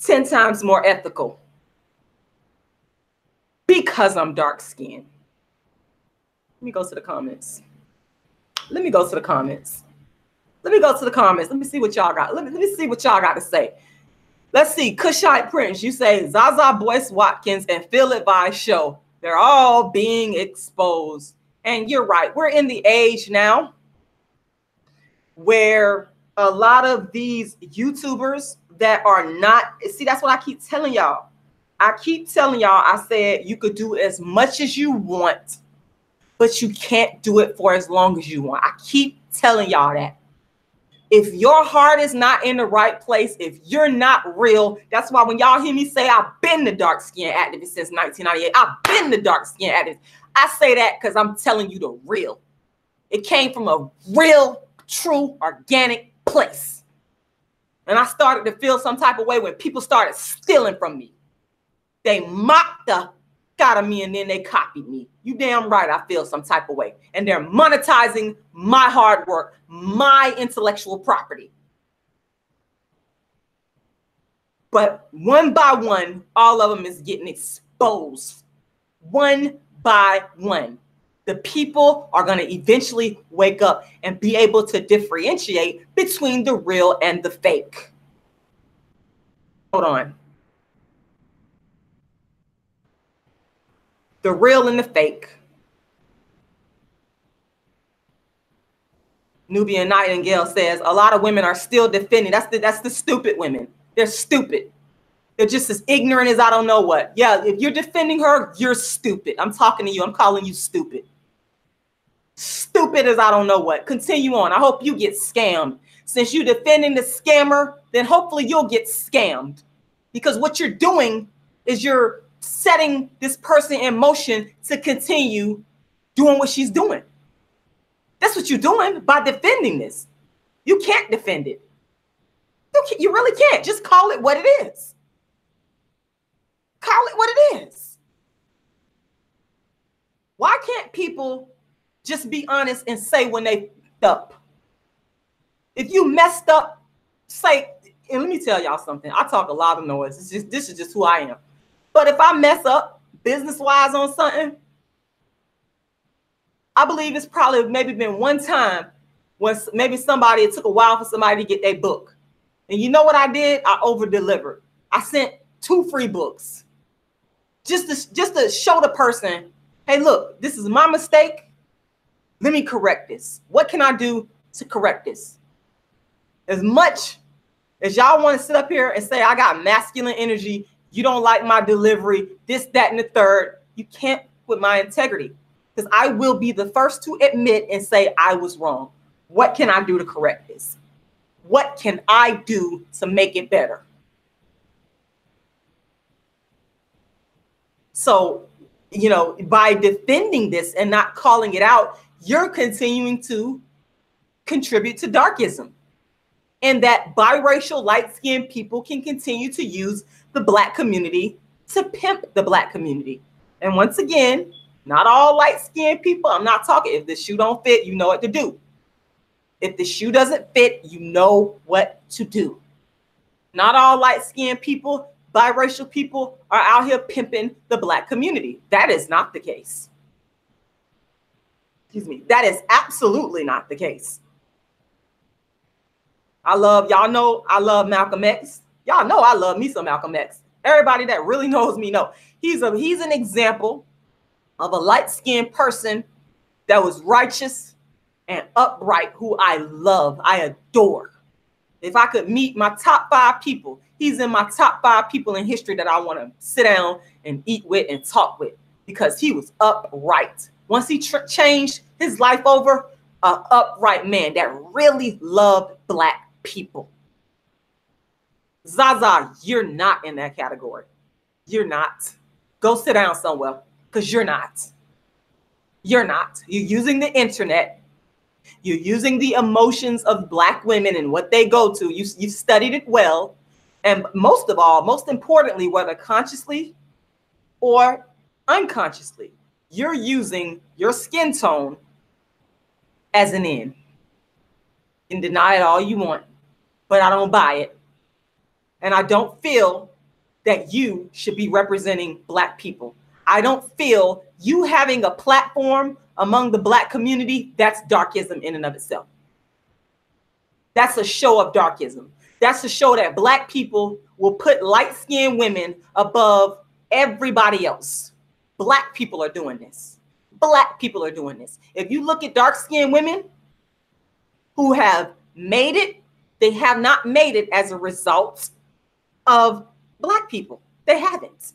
10 times more ethical, because I'm dark skinned. Let me go to the comments. Let me go to the comments. Let me go to the comments. Let me see what y'all got. Let me see what y'all got to say. Let's see. Kushite Prince, you say Zaza, Boyce Watkins, and Phil Advice show. They're all being exposed. And you're right. We're in the age now where a lot of these YouTubers that are not, see, that's what I keep telling y'all. I keep telling y'all, I said you could do as much as you want, but you can't do it for as long as you want. I keep telling y'all that. If your heart is not in the right place, if you're not real, that's why when y'all hear me say I've been the dark skin activist since 1998, I've been the dark skin activist. I say that because I'm telling you the real. It came from a real, true, organic place. And I started to feel some type of way when people started stealing from me. They mocked the out of me and then they copied me. You damn right I feel some type of way. And they're monetizing my hard work, my intellectual property. But one by one, all of them is getting exposed. One by one. The people are going to eventually wake up and be able to differentiate between the real and the fake. Hold on. The real and the fake. Nubian Nightingale says a lot of women are still defending. That's the stupid women. They're stupid. They're just as ignorant as I don't know what. Yeah, if you're defending her, you're stupid. I'm talking to you. I'm calling you stupid. Stupid as I don't know what. Continue on. I hope you get scammed. Since you're defending the scammer, then hopefully you'll get scammed. Because what you're doing is you're setting this person in motion to continue doing what she's doing. That's what you're doing by defending this. You can't defend it. You really can't. Just call it what it is. Call it what it is. Why can't people just be honest and say when they messed up? If you messed up, say, and let me tell y'all something. I talk a lot of noise. This is just who I am. But if I mess up business-wise on something, I believe it's probably maybe been one time when maybe it took a while for somebody to get their book. And you know what I did? I over-delivered. I sent 2 free books. Just to show the person, hey, look, this is my mistake. Let me correct this. What can I do to correct this? As much as y'all want to sit up here and say, I got masculine energy, you don't like my delivery, this, that, and the third, you can't with my integrity. Because I will be the first to admit and say I was wrong. What can I do to correct this? What can I do to make it better? So, you know, by defending this and not calling it out, you're continuing to contribute to darkism. And that biracial light-skinned people can continue to use the Black community to pimp the Black community. And once again, not all light-skinned people. I'm not talking. If the shoe don't fit, you know what to do. If the shoe doesn't fit, you know what to do. Not all light-skinned people, biracial people are out here pimping the Black community. That is not the case. Excuse me. That is absolutely not the case. Y'all know I love Malcolm X. Y'all know I love me some Malcolm X. Everybody that really knows me know. He's an example of a light-skinned person that was righteous and upright, who I love, I adore. If I could meet my top 5 people, he's in my top 5 people in history that I want to sit down and eat with and talk with, because he was upright. Once he changed his life over, an upright man that really loved Black people. Zaza, you're not in that category. You're not. Go sit down somewhere, because you're not. You're not. You're using the internet. You're using the emotions of Black women and what they go to. You studied it well. And most of all, most importantly, whether consciously or unconsciously, you're using your skin tone as an end. You can deny it all you want, but I don't buy it. And I don't feel that you should be representing Black people. I don't feel you having a platform among the Black community, that's darkism in and of itself. That's a show of darkism. That's a show that Black people will put light-skinned women above everybody else. Black people are doing this. Black people are doing this. If you look at dark-skinned women who have made it, they have not made it as a result of Black people. They haven't.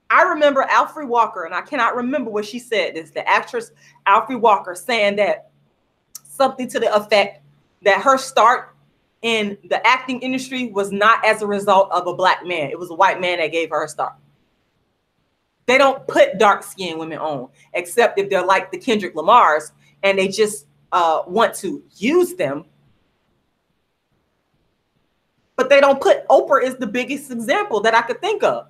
I remember Alfre Walker, and I cannot remember what she said. It's the actress Alfre Walker saying that something to the effect that her start in the acting industry was not as a result of a Black man. It was a white man that gave her a start. They don't put dark-skinned women on, except if they're like the Kendrick Lamars and they just want to use them. But they don't put, Oprah is the biggest example that I could think of.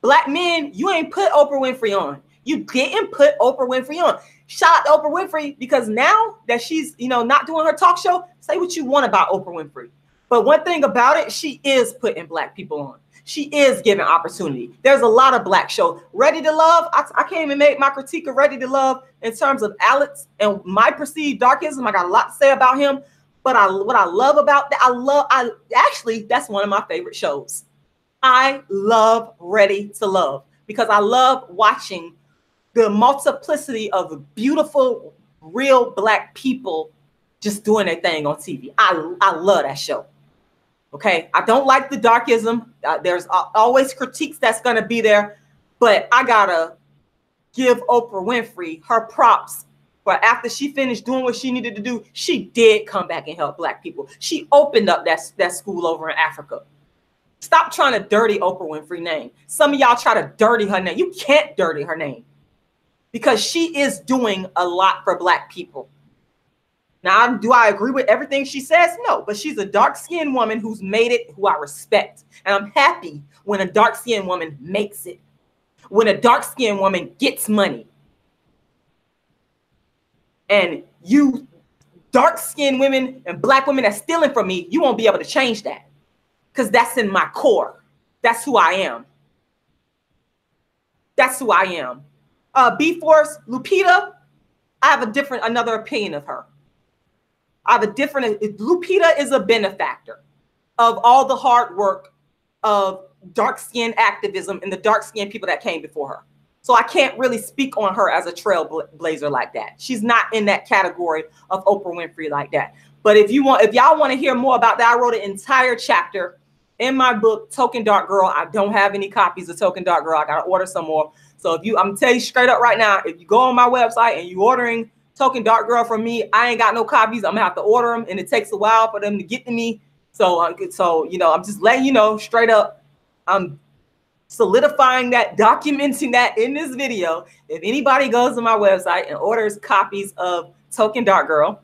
Black men, you ain't put Oprah Winfrey on. You didn't put Oprah Winfrey on. Shout out to Oprah Winfrey, because now that she's, not doing her talk show, say what you want about Oprah Winfrey. But one thing about it, she is putting Black people on. She is giving opportunity. There's a lot of Black shows. Ready to Love, I can't even make my critique of Ready to Love in terms of Alex and my perceived darkism. I got a lot to say about him. But what I love about that, actually, that's one of my favorite shows. I love Ready to Love because I love watching the multiplicity of beautiful, real Black people just doing their thing on TV. I love that show. Okay, I don't like the darkism. There's always critiques that's going to be there, but I gotta give Oprah Winfrey her props. But after she finished doing what she needed to do, she did come back and help Black people. She opened up that school over in Africa. Stop trying to dirty Oprah Winfrey's name. Some of y'all try to dirty her name. You can't dirty her name because she is doing a lot for Black people. Now, do I agree with everything she says? No, but she's a dark-skinned woman who's made it, who I respect. And I'm happy when a dark-skinned woman makes it, when a dark-skinned woman gets money. And you dark-skinned women and Black women that's stealing from me, you won't be able to change that because that's in my core. That's who I am. That's who I am. B-Force, Lupita, I have another opinion of her. Lupita is a benefactor of all the hard work of dark-skinned activism and the dark-skinned people that came before her. So I can't really speak on her as a trailblazer like that. She's not in that category of Oprah Winfrey like that. But if y'all want to hear more about that, I wrote an entire chapter in my book, Token Dark Girl. I don't have any copies of Token Dark Girl. I got to order some more. So I'm going to tell you straight up right now, if you go on my website and you're ordering Token Dark Girl from me, I ain't got no copies. I'm going to have to order them, and it takes a while for them to get to me. So I'm just letting you know straight up, I'm solidifying that, documenting that in this video. If anybody goes to my website and orders copies of Token Dark Girl,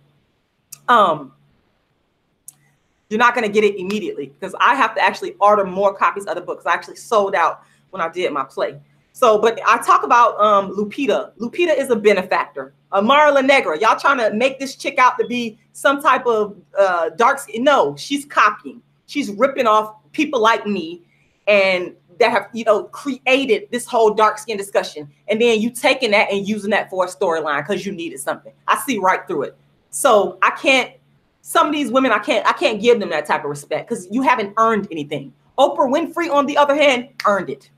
you're not going to get it immediately because I have to actually order more copies of the book because I actually sold out when I did my play. So, but I talk about Lupita. Lupita is a benefactor. Marla Negra, y'all trying to make this chick out to be some type of dark skin. No, she's copying. She's ripping off people like me and that have, created this whole dark skin discussion. And then you taking that and using that for a storyline because you needed something. I see right through it. So some of these women, I can't give them that type of respect because you haven't earned anything. Oprah Winfrey, on the other hand, earned it.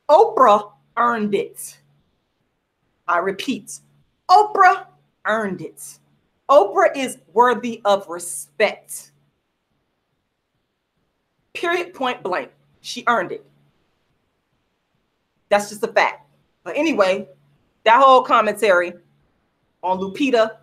Oprah earned it. I repeat, Oprah earned it. Oprah is worthy of respect. Period, point blank. She earned it. That's just a fact. But anyway, that whole commentary on Lupita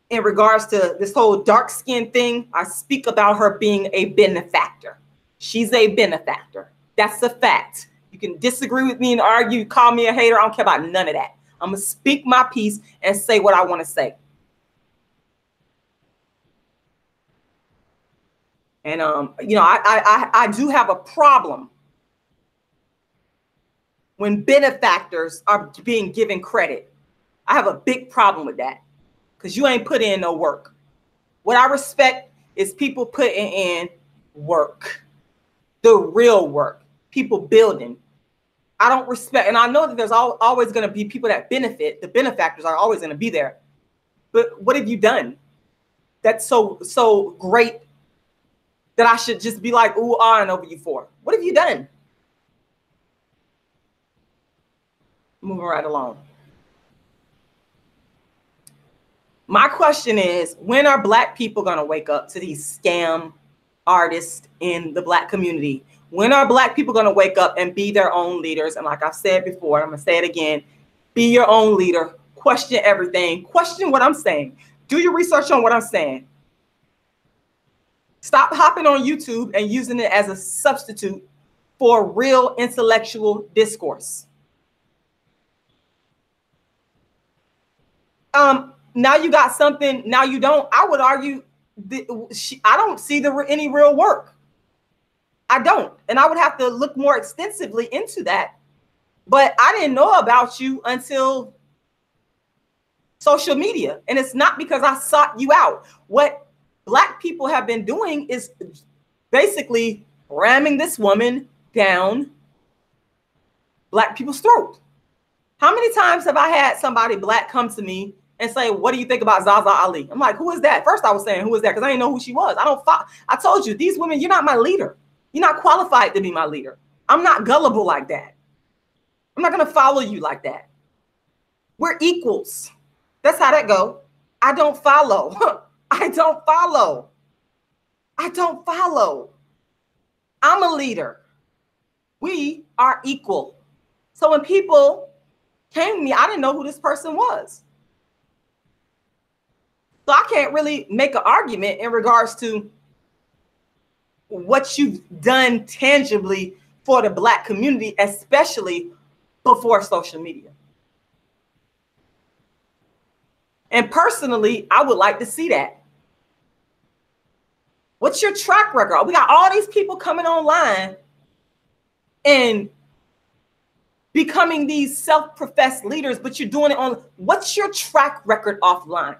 in regards to this whole dark skin thing, I speak about her being a benefactor. She's a benefactor. That's a fact. You can disagree with me and argue, call me a hater. I don't care about none of that. I'm going to speak my piece and say what I want to say. And, you know, I do have a problem when benefactors are being given credit. I have a big problem with that because you ain't put in no work. What I respect is people putting in work, the real work, people building. I don't respect, and I know that there's always going to be people that benefit. The benefactors are always going to be there. But what have you done that's so great that I should just be like, ooh, and over you for? What have you done? Moving right along. My question is, when are Black people going to wake up to these scam artists in the Black community? When are Black people going to wake up and be their own leaders? And like I've said before, I'm going to say it again, be your own leader. Question everything. Question what I'm saying. Do your research on what I'm saying. Stop hopping on YouTube and using it as a substitute for real intellectual discourse. Now you got something, now you don't. I would argue I don't see any real work. I don't. And I would have to look more extensively into that. But I didn't know about you until social media. And it's not because I sought you out. What Black people have been doing is basically ramming this woman down Black people's throat. How many times have I had somebody Black come to me and say, what do you think about Zaza Ali? I'm like, who is that? First I was saying, who is that? Because I didn't know who she was. I told you, these women, you're not my leader. You're not qualified to be my leader. I'm not gullible like that. I'm not going to follow you like that. We're equals. That's how that go. I don't follow. I don't follow. I don't follow. I'm a leader. We are equal. So when people came to me, I didn't know who this person was. So I can't really make an argument in regards to what you've done tangibly for the Black community, especially before social media. And personally, I would like to see that. What's your track record? We got all these people coming online and becoming these self-professed leaders, but you're doing it on, what's your track record offline?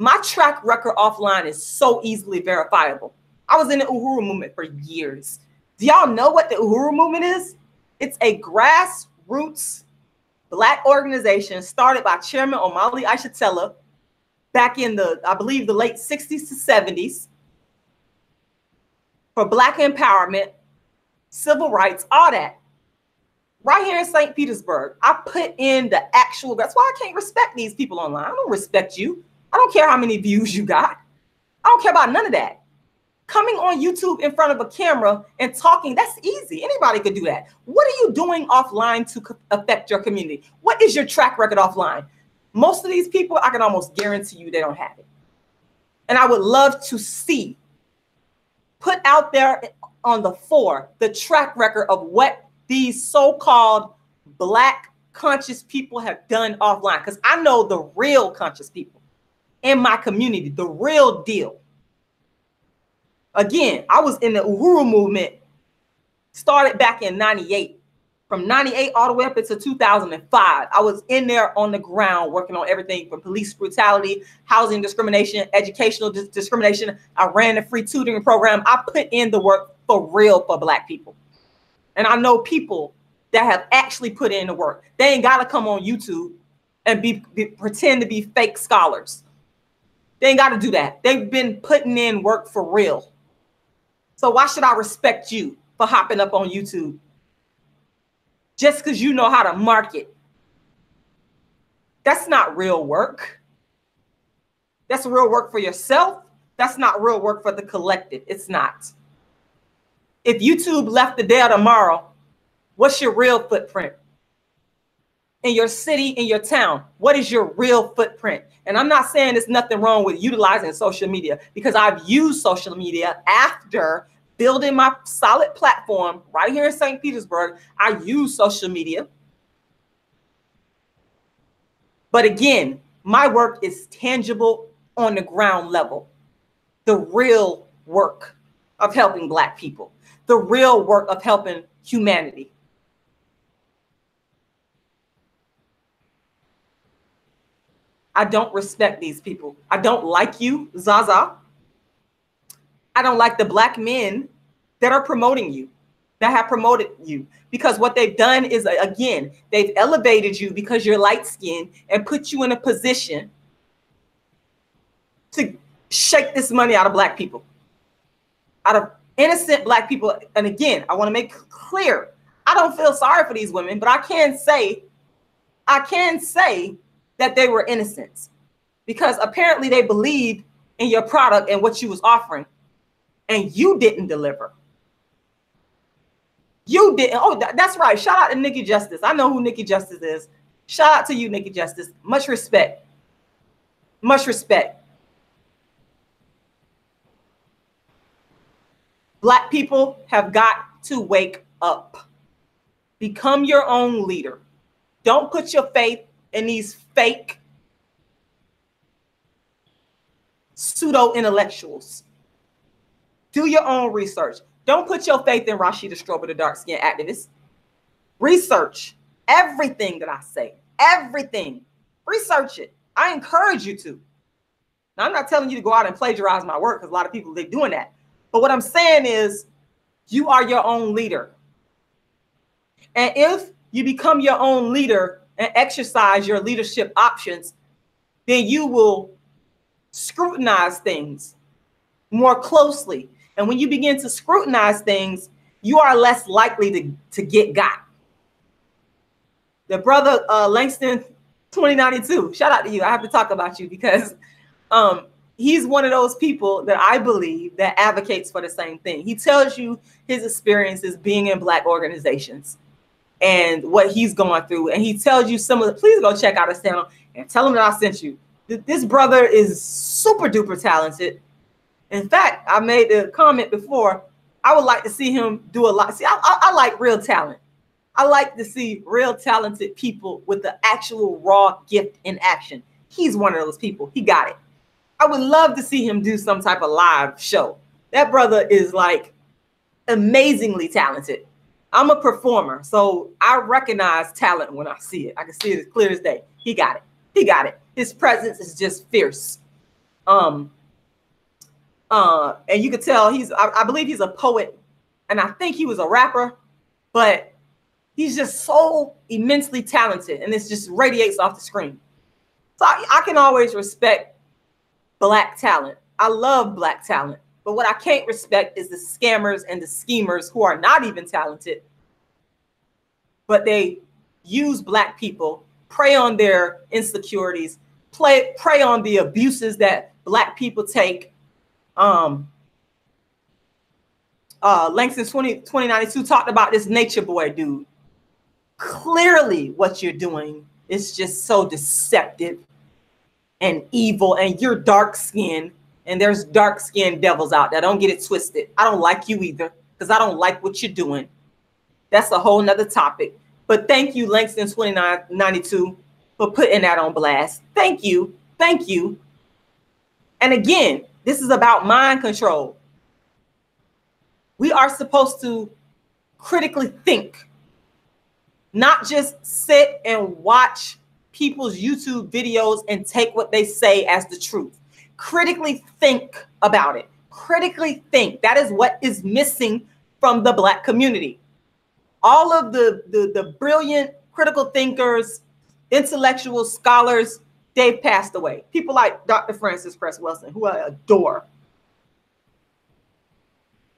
My track record offline is so easily verifiable. I was in the Uhuru movement for years. Do y'all know what the Uhuru movement is? It's a grassroots Black organization started by Chairman Omali Aishatella back in I believe the late 60s to 70s for Black empowerment, civil rights, all that. Right here in St. Petersburg, I put in the actual, that's why I can't respect these people online. I don't respect you. I don't care how many views you got. I don't care about none of that. Coming on YouTube in front of a camera and talking, that's easy. Anybody could do that. What are you doing offline to affect your community? What is your track record offline? Most of these people, I can almost guarantee you they don't have it. And I would love to see, put out there on the fore, the track record of what these so-called Black conscious people have done offline. Because I know the real conscious people in my community, the real deal. Again, I was in the Uhuru movement, started back in 98. From 98 all the way up into 2005, I was in there on the ground working on everything from police brutality, housing discrimination, educational discrimination. I ran the free tutoring program. I put in the work for real for Black people. And I know people that have actually put in the work. They ain't got to come on YouTube and pretend to be fake scholars. They ain't got to do that. They've been putting in work for real. So why should I respect you for hopping up on YouTube? Just because you know how to market. That's not real work. That's real work for yourself. That's not real work for the collective. It's not. If YouTube left today or tomorrow, what's your real footprint? In your city, in your town, what is your real footprint? And I'm not saying there's nothing wrong with utilizing social media, because I've used social media after building my solid platform right here in St. Petersburg. I use social media. But again, my work is tangible on the ground level. The real work of helping Black people, the real work of helping humanity. I don't respect these people. I don't like you, Zaza. I don't like the Black men that are promoting you, that have promoted you, because what they've done is, again, they've elevated you because you're light-skinned and put you in a position to shake this money out of Black people, out of innocent Black people. And again, I want to make clear, I don't feel sorry for these women, but I can say that they were innocent, because apparently they believed in your product and what you was offering, and you didn't deliver. You didn't. Oh, that's right. Shout out to Nikki Justice. I know who Nikki Justice is. Shout out to you, Nikki Justice. Much respect. Much respect. Black people have got to wake up. Become your own leader. Don't put your faith in these fake pseudo-intellectuals. Do your own research. Don't put your faith in Rashida Strober, the dark-skinned activist. Research everything that I say. Everything. Research it. I encourage you to. Now, I'm not telling you to go out and plagiarize my work, because a lot of people, they're doing that. But what I'm saying is, you are your own leader. And if you become your own leader and exercise your leadership options, then you will scrutinize things more closely. And when you begin to scrutinize things, you are less likely to get got. The brother Langston 2092, shout out to you. I have to talk about you because he's one of those people that I believe that advocates for the same thing. He tells you his experiences being in Black organizations and what he's going through. And he tells you some of the, please go check out his channel and tell him that I sent you. This brother is super duper talented. In fact, I made the comment before, I would like to see him do a lot. See, I like real talent. I like to see real talented people with the actual raw gift in action. He's one of those people. He got it. I would love to see him do some type of live show. That brother is like amazingly talented. I'm a performer, so I recognize talent when I see it. I can see it as clear as day. He got it. He got it. His presence is just fierce. And you could tell I believe he's a poet, and I think he was a rapper, but he's just so immensely talented, and it just radiates off the screen. So I can always respect Black talent. I love Black talent, but what I can't respect is the scammers and the schemers who are not even talented, but they use Black people, prey on their insecurities, prey on the abuses that Black people take. Langston 2092 talked about this Nature Boy dude. Clearly what you're doing is just so deceptive and evil, and you're dark-skinned, and there's dark-skinned devils out there. Don't get it twisted. I don't like you either, because I don't like what you're doing. That's a whole nother topic. But thank you, Langston 2092, for putting that on blast. Thank you. Thank you. And again, this is about mind control. We are supposed to critically think, not just sit and watch people's YouTube videos and take what they say as the truth. Critically think about it. Critically think. That is what is missing from the Black community. All of the brilliant critical thinkers, intellectuals, scholars, they've passed away. People like Dr. Francis Cress Welsing, who I adore.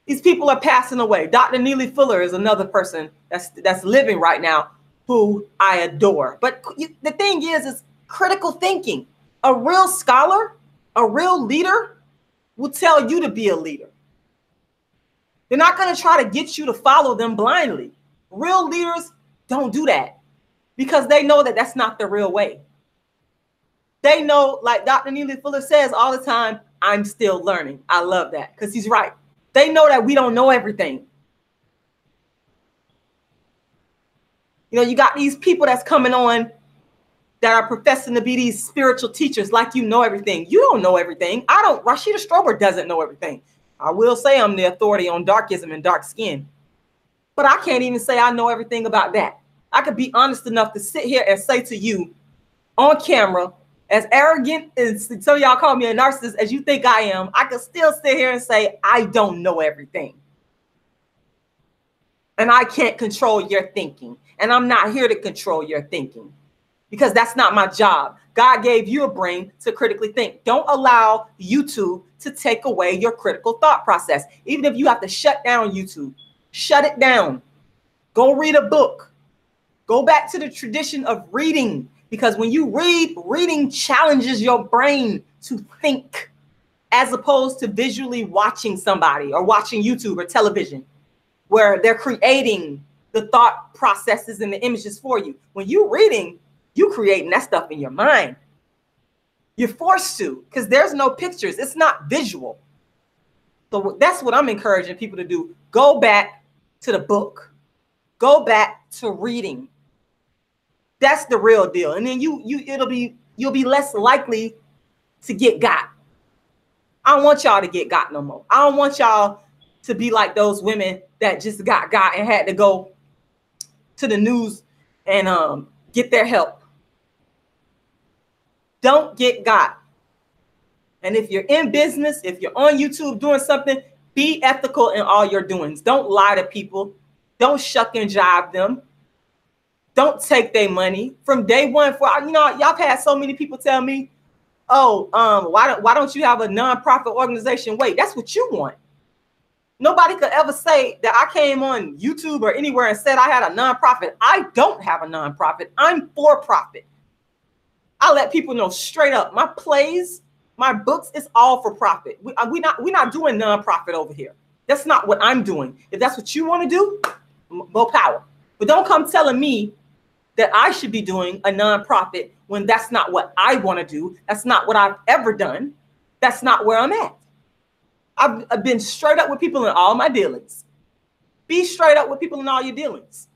These people are passing away. Dr. Neely Fuller is another person that's living right now who I adore. But the thing is critical thinking. A real scholar, a real leader will tell you to be a leader. They're not going to try to get you to follow them blindly. Real leaders don't do that because they know that that's not the real way. They know, like Dr. Neely Fuller says all the time, I'm still learning. I love that because he's right. They know that we don't know everything. You know, you got these people that's coming on that are professing to be these spiritual teachers like you know everything. You don't know everything. I don't. Rashida Strober doesn't know everything. I will say I'm the authority on darkism and dark skin, but I can't even say I know everything about that. I could be honest enough to sit here and say to you on camera, as arrogant as some of y'all call me a narcissist as you think I am, I could still sit here and say I don't know everything. And I can't control your thinking. And I'm not here to control your thinking because that's not my job. God gave you a brain to critically think. Don't allow YouTube to take away your critical thought process. Even if you have to shut down YouTube, shut it down. Go read a book. Go back to the tradition of reading, because when you read, reading challenges your brain to think as opposed to visually watching somebody or watching YouTube or television where they're creating the thought processes and the images for you. When you're reading, you creating that stuff in your mind. You're forced to, because there's no pictures. It's not visual. So that's what I'm encouraging people to do. Go back to the book. Go back to reading. That's the real deal. And then you'll be less likely to get got. I don't want y'all to get got no more. I don't want y'all to be like those women that just got and had to go to the news and get their help. Don't get got. And if you're in business, if you're on YouTube doing something, be ethical in all your doings. Don't lie to people. Don't shuck and jive them. Don't take their money from day one. Y'all had so many people tell me, oh, why don't you have a nonprofit organization? Wait, that's what you want. Nobody could ever say that I came on YouTube or anywhere and said I had a nonprofit. I don't have a nonprofit. I'm for profit. I let people know straight up. My plays, my books, it's all for profit. We're not doing nonprofit over here. That's not what I'm doing. If that's what you want to do, more power. But don't come telling me that I should be doing a nonprofit when that's not what I want to do. That's not what I've ever done. That's not where I'm at. I've been straight up with people in all my dealings. Be straight up with people in all your dealings.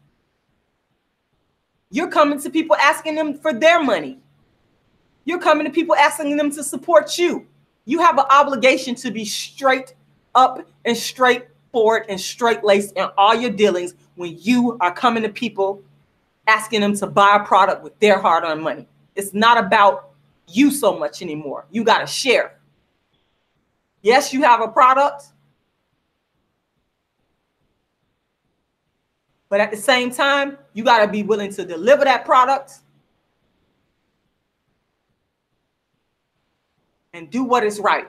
You're coming to people asking them for their money. You're coming to people asking them to support you. You have an obligation to be straight up and straightforward and straight-laced in all your dealings when you are coming to people asking them to buy a product with their hard-earned money. It's not about you so much anymore. You got to share. Yes, you have a product, but at the same time, you got to be willing to deliver that product and do what is right.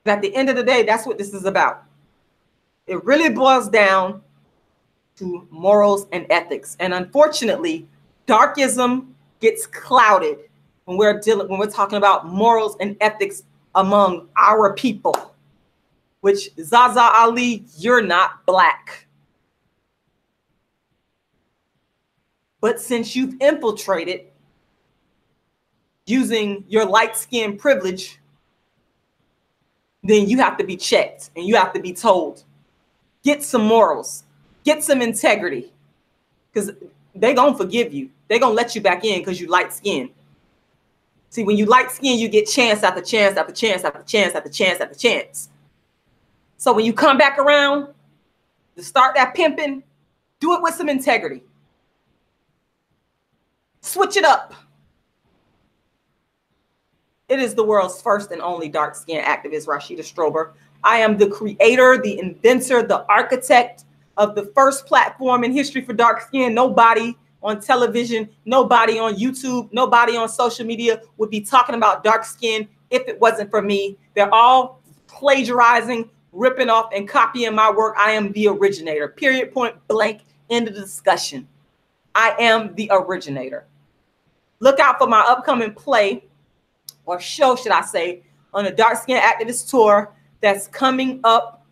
But at the end of the day, that's what this is about. It really boils down to morals and ethics. And unfortunately, darkism gets clouded when we're talking about morals and ethics among our people, which Zaza Ali, you're not black. But since you've infiltrated using your light skin privilege, then you have to be checked and you have to be told, get some morals, get some integrity, because they're going to forgive you. They're going to let you back in because you light skin. See, when you light skin, you get chance after chance after chance after chance after chance after chance. So when you come back around to start that pimping, do it with some integrity. Switch it up. It is the world's first and only dark skin activist, Rashida Strober. I am the creator, the inventor, the architect of the first platform in history for dark skin. Nobody on television, nobody on YouTube, nobody on social media would be talking about dark skin if it wasn't for me. They're all plagiarizing, ripping off, and copying my work. I am the originator. Period, point blank, end of the discussion. I am the originator. Look out for my upcoming play, or show, should I say, on the Dark Skin Activist Tour that's coming up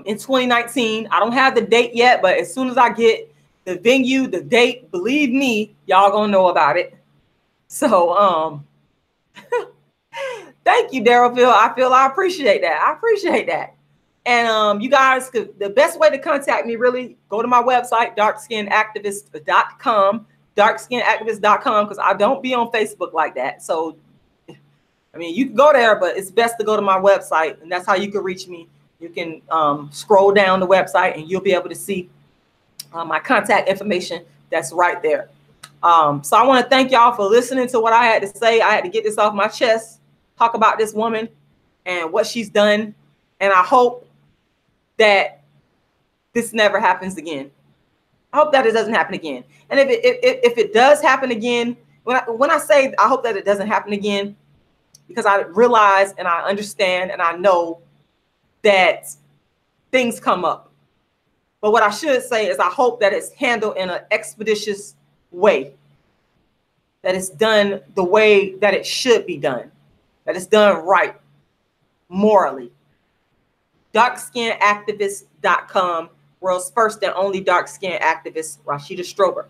in 2019. I don't have the date yet, but as soon as I get the venue, the date, believe me, y'all gonna know about it. So thank you, Daryl Phil. I appreciate that. I appreciate that. And you guys, the best way to contact me, really, go to my website, darkskinactivist.com. darkskinactivist.com, because I don't be on Facebook like that. So, I mean, you can go there, but it's best to go to my website, and that's how you can reach me. You can scroll down the website, and you'll be able to see my contact information that's right there. So I want to thank y'all for listening to what I had to say. I had to get this off my chest, talk about this woman and what she's done. And I hope that this never happens again. I hope that it doesn't happen again. And if it does happen again, when I say I hope that it doesn't happen again, because I realize and I understand and I know that things come up. But what I should say is I hope that it's handled in an expeditious way, that it's done the way that it should be done, that it's done right, morally. Darkskinactivist.com, world's first and only dark skin activist, Rashida Strober.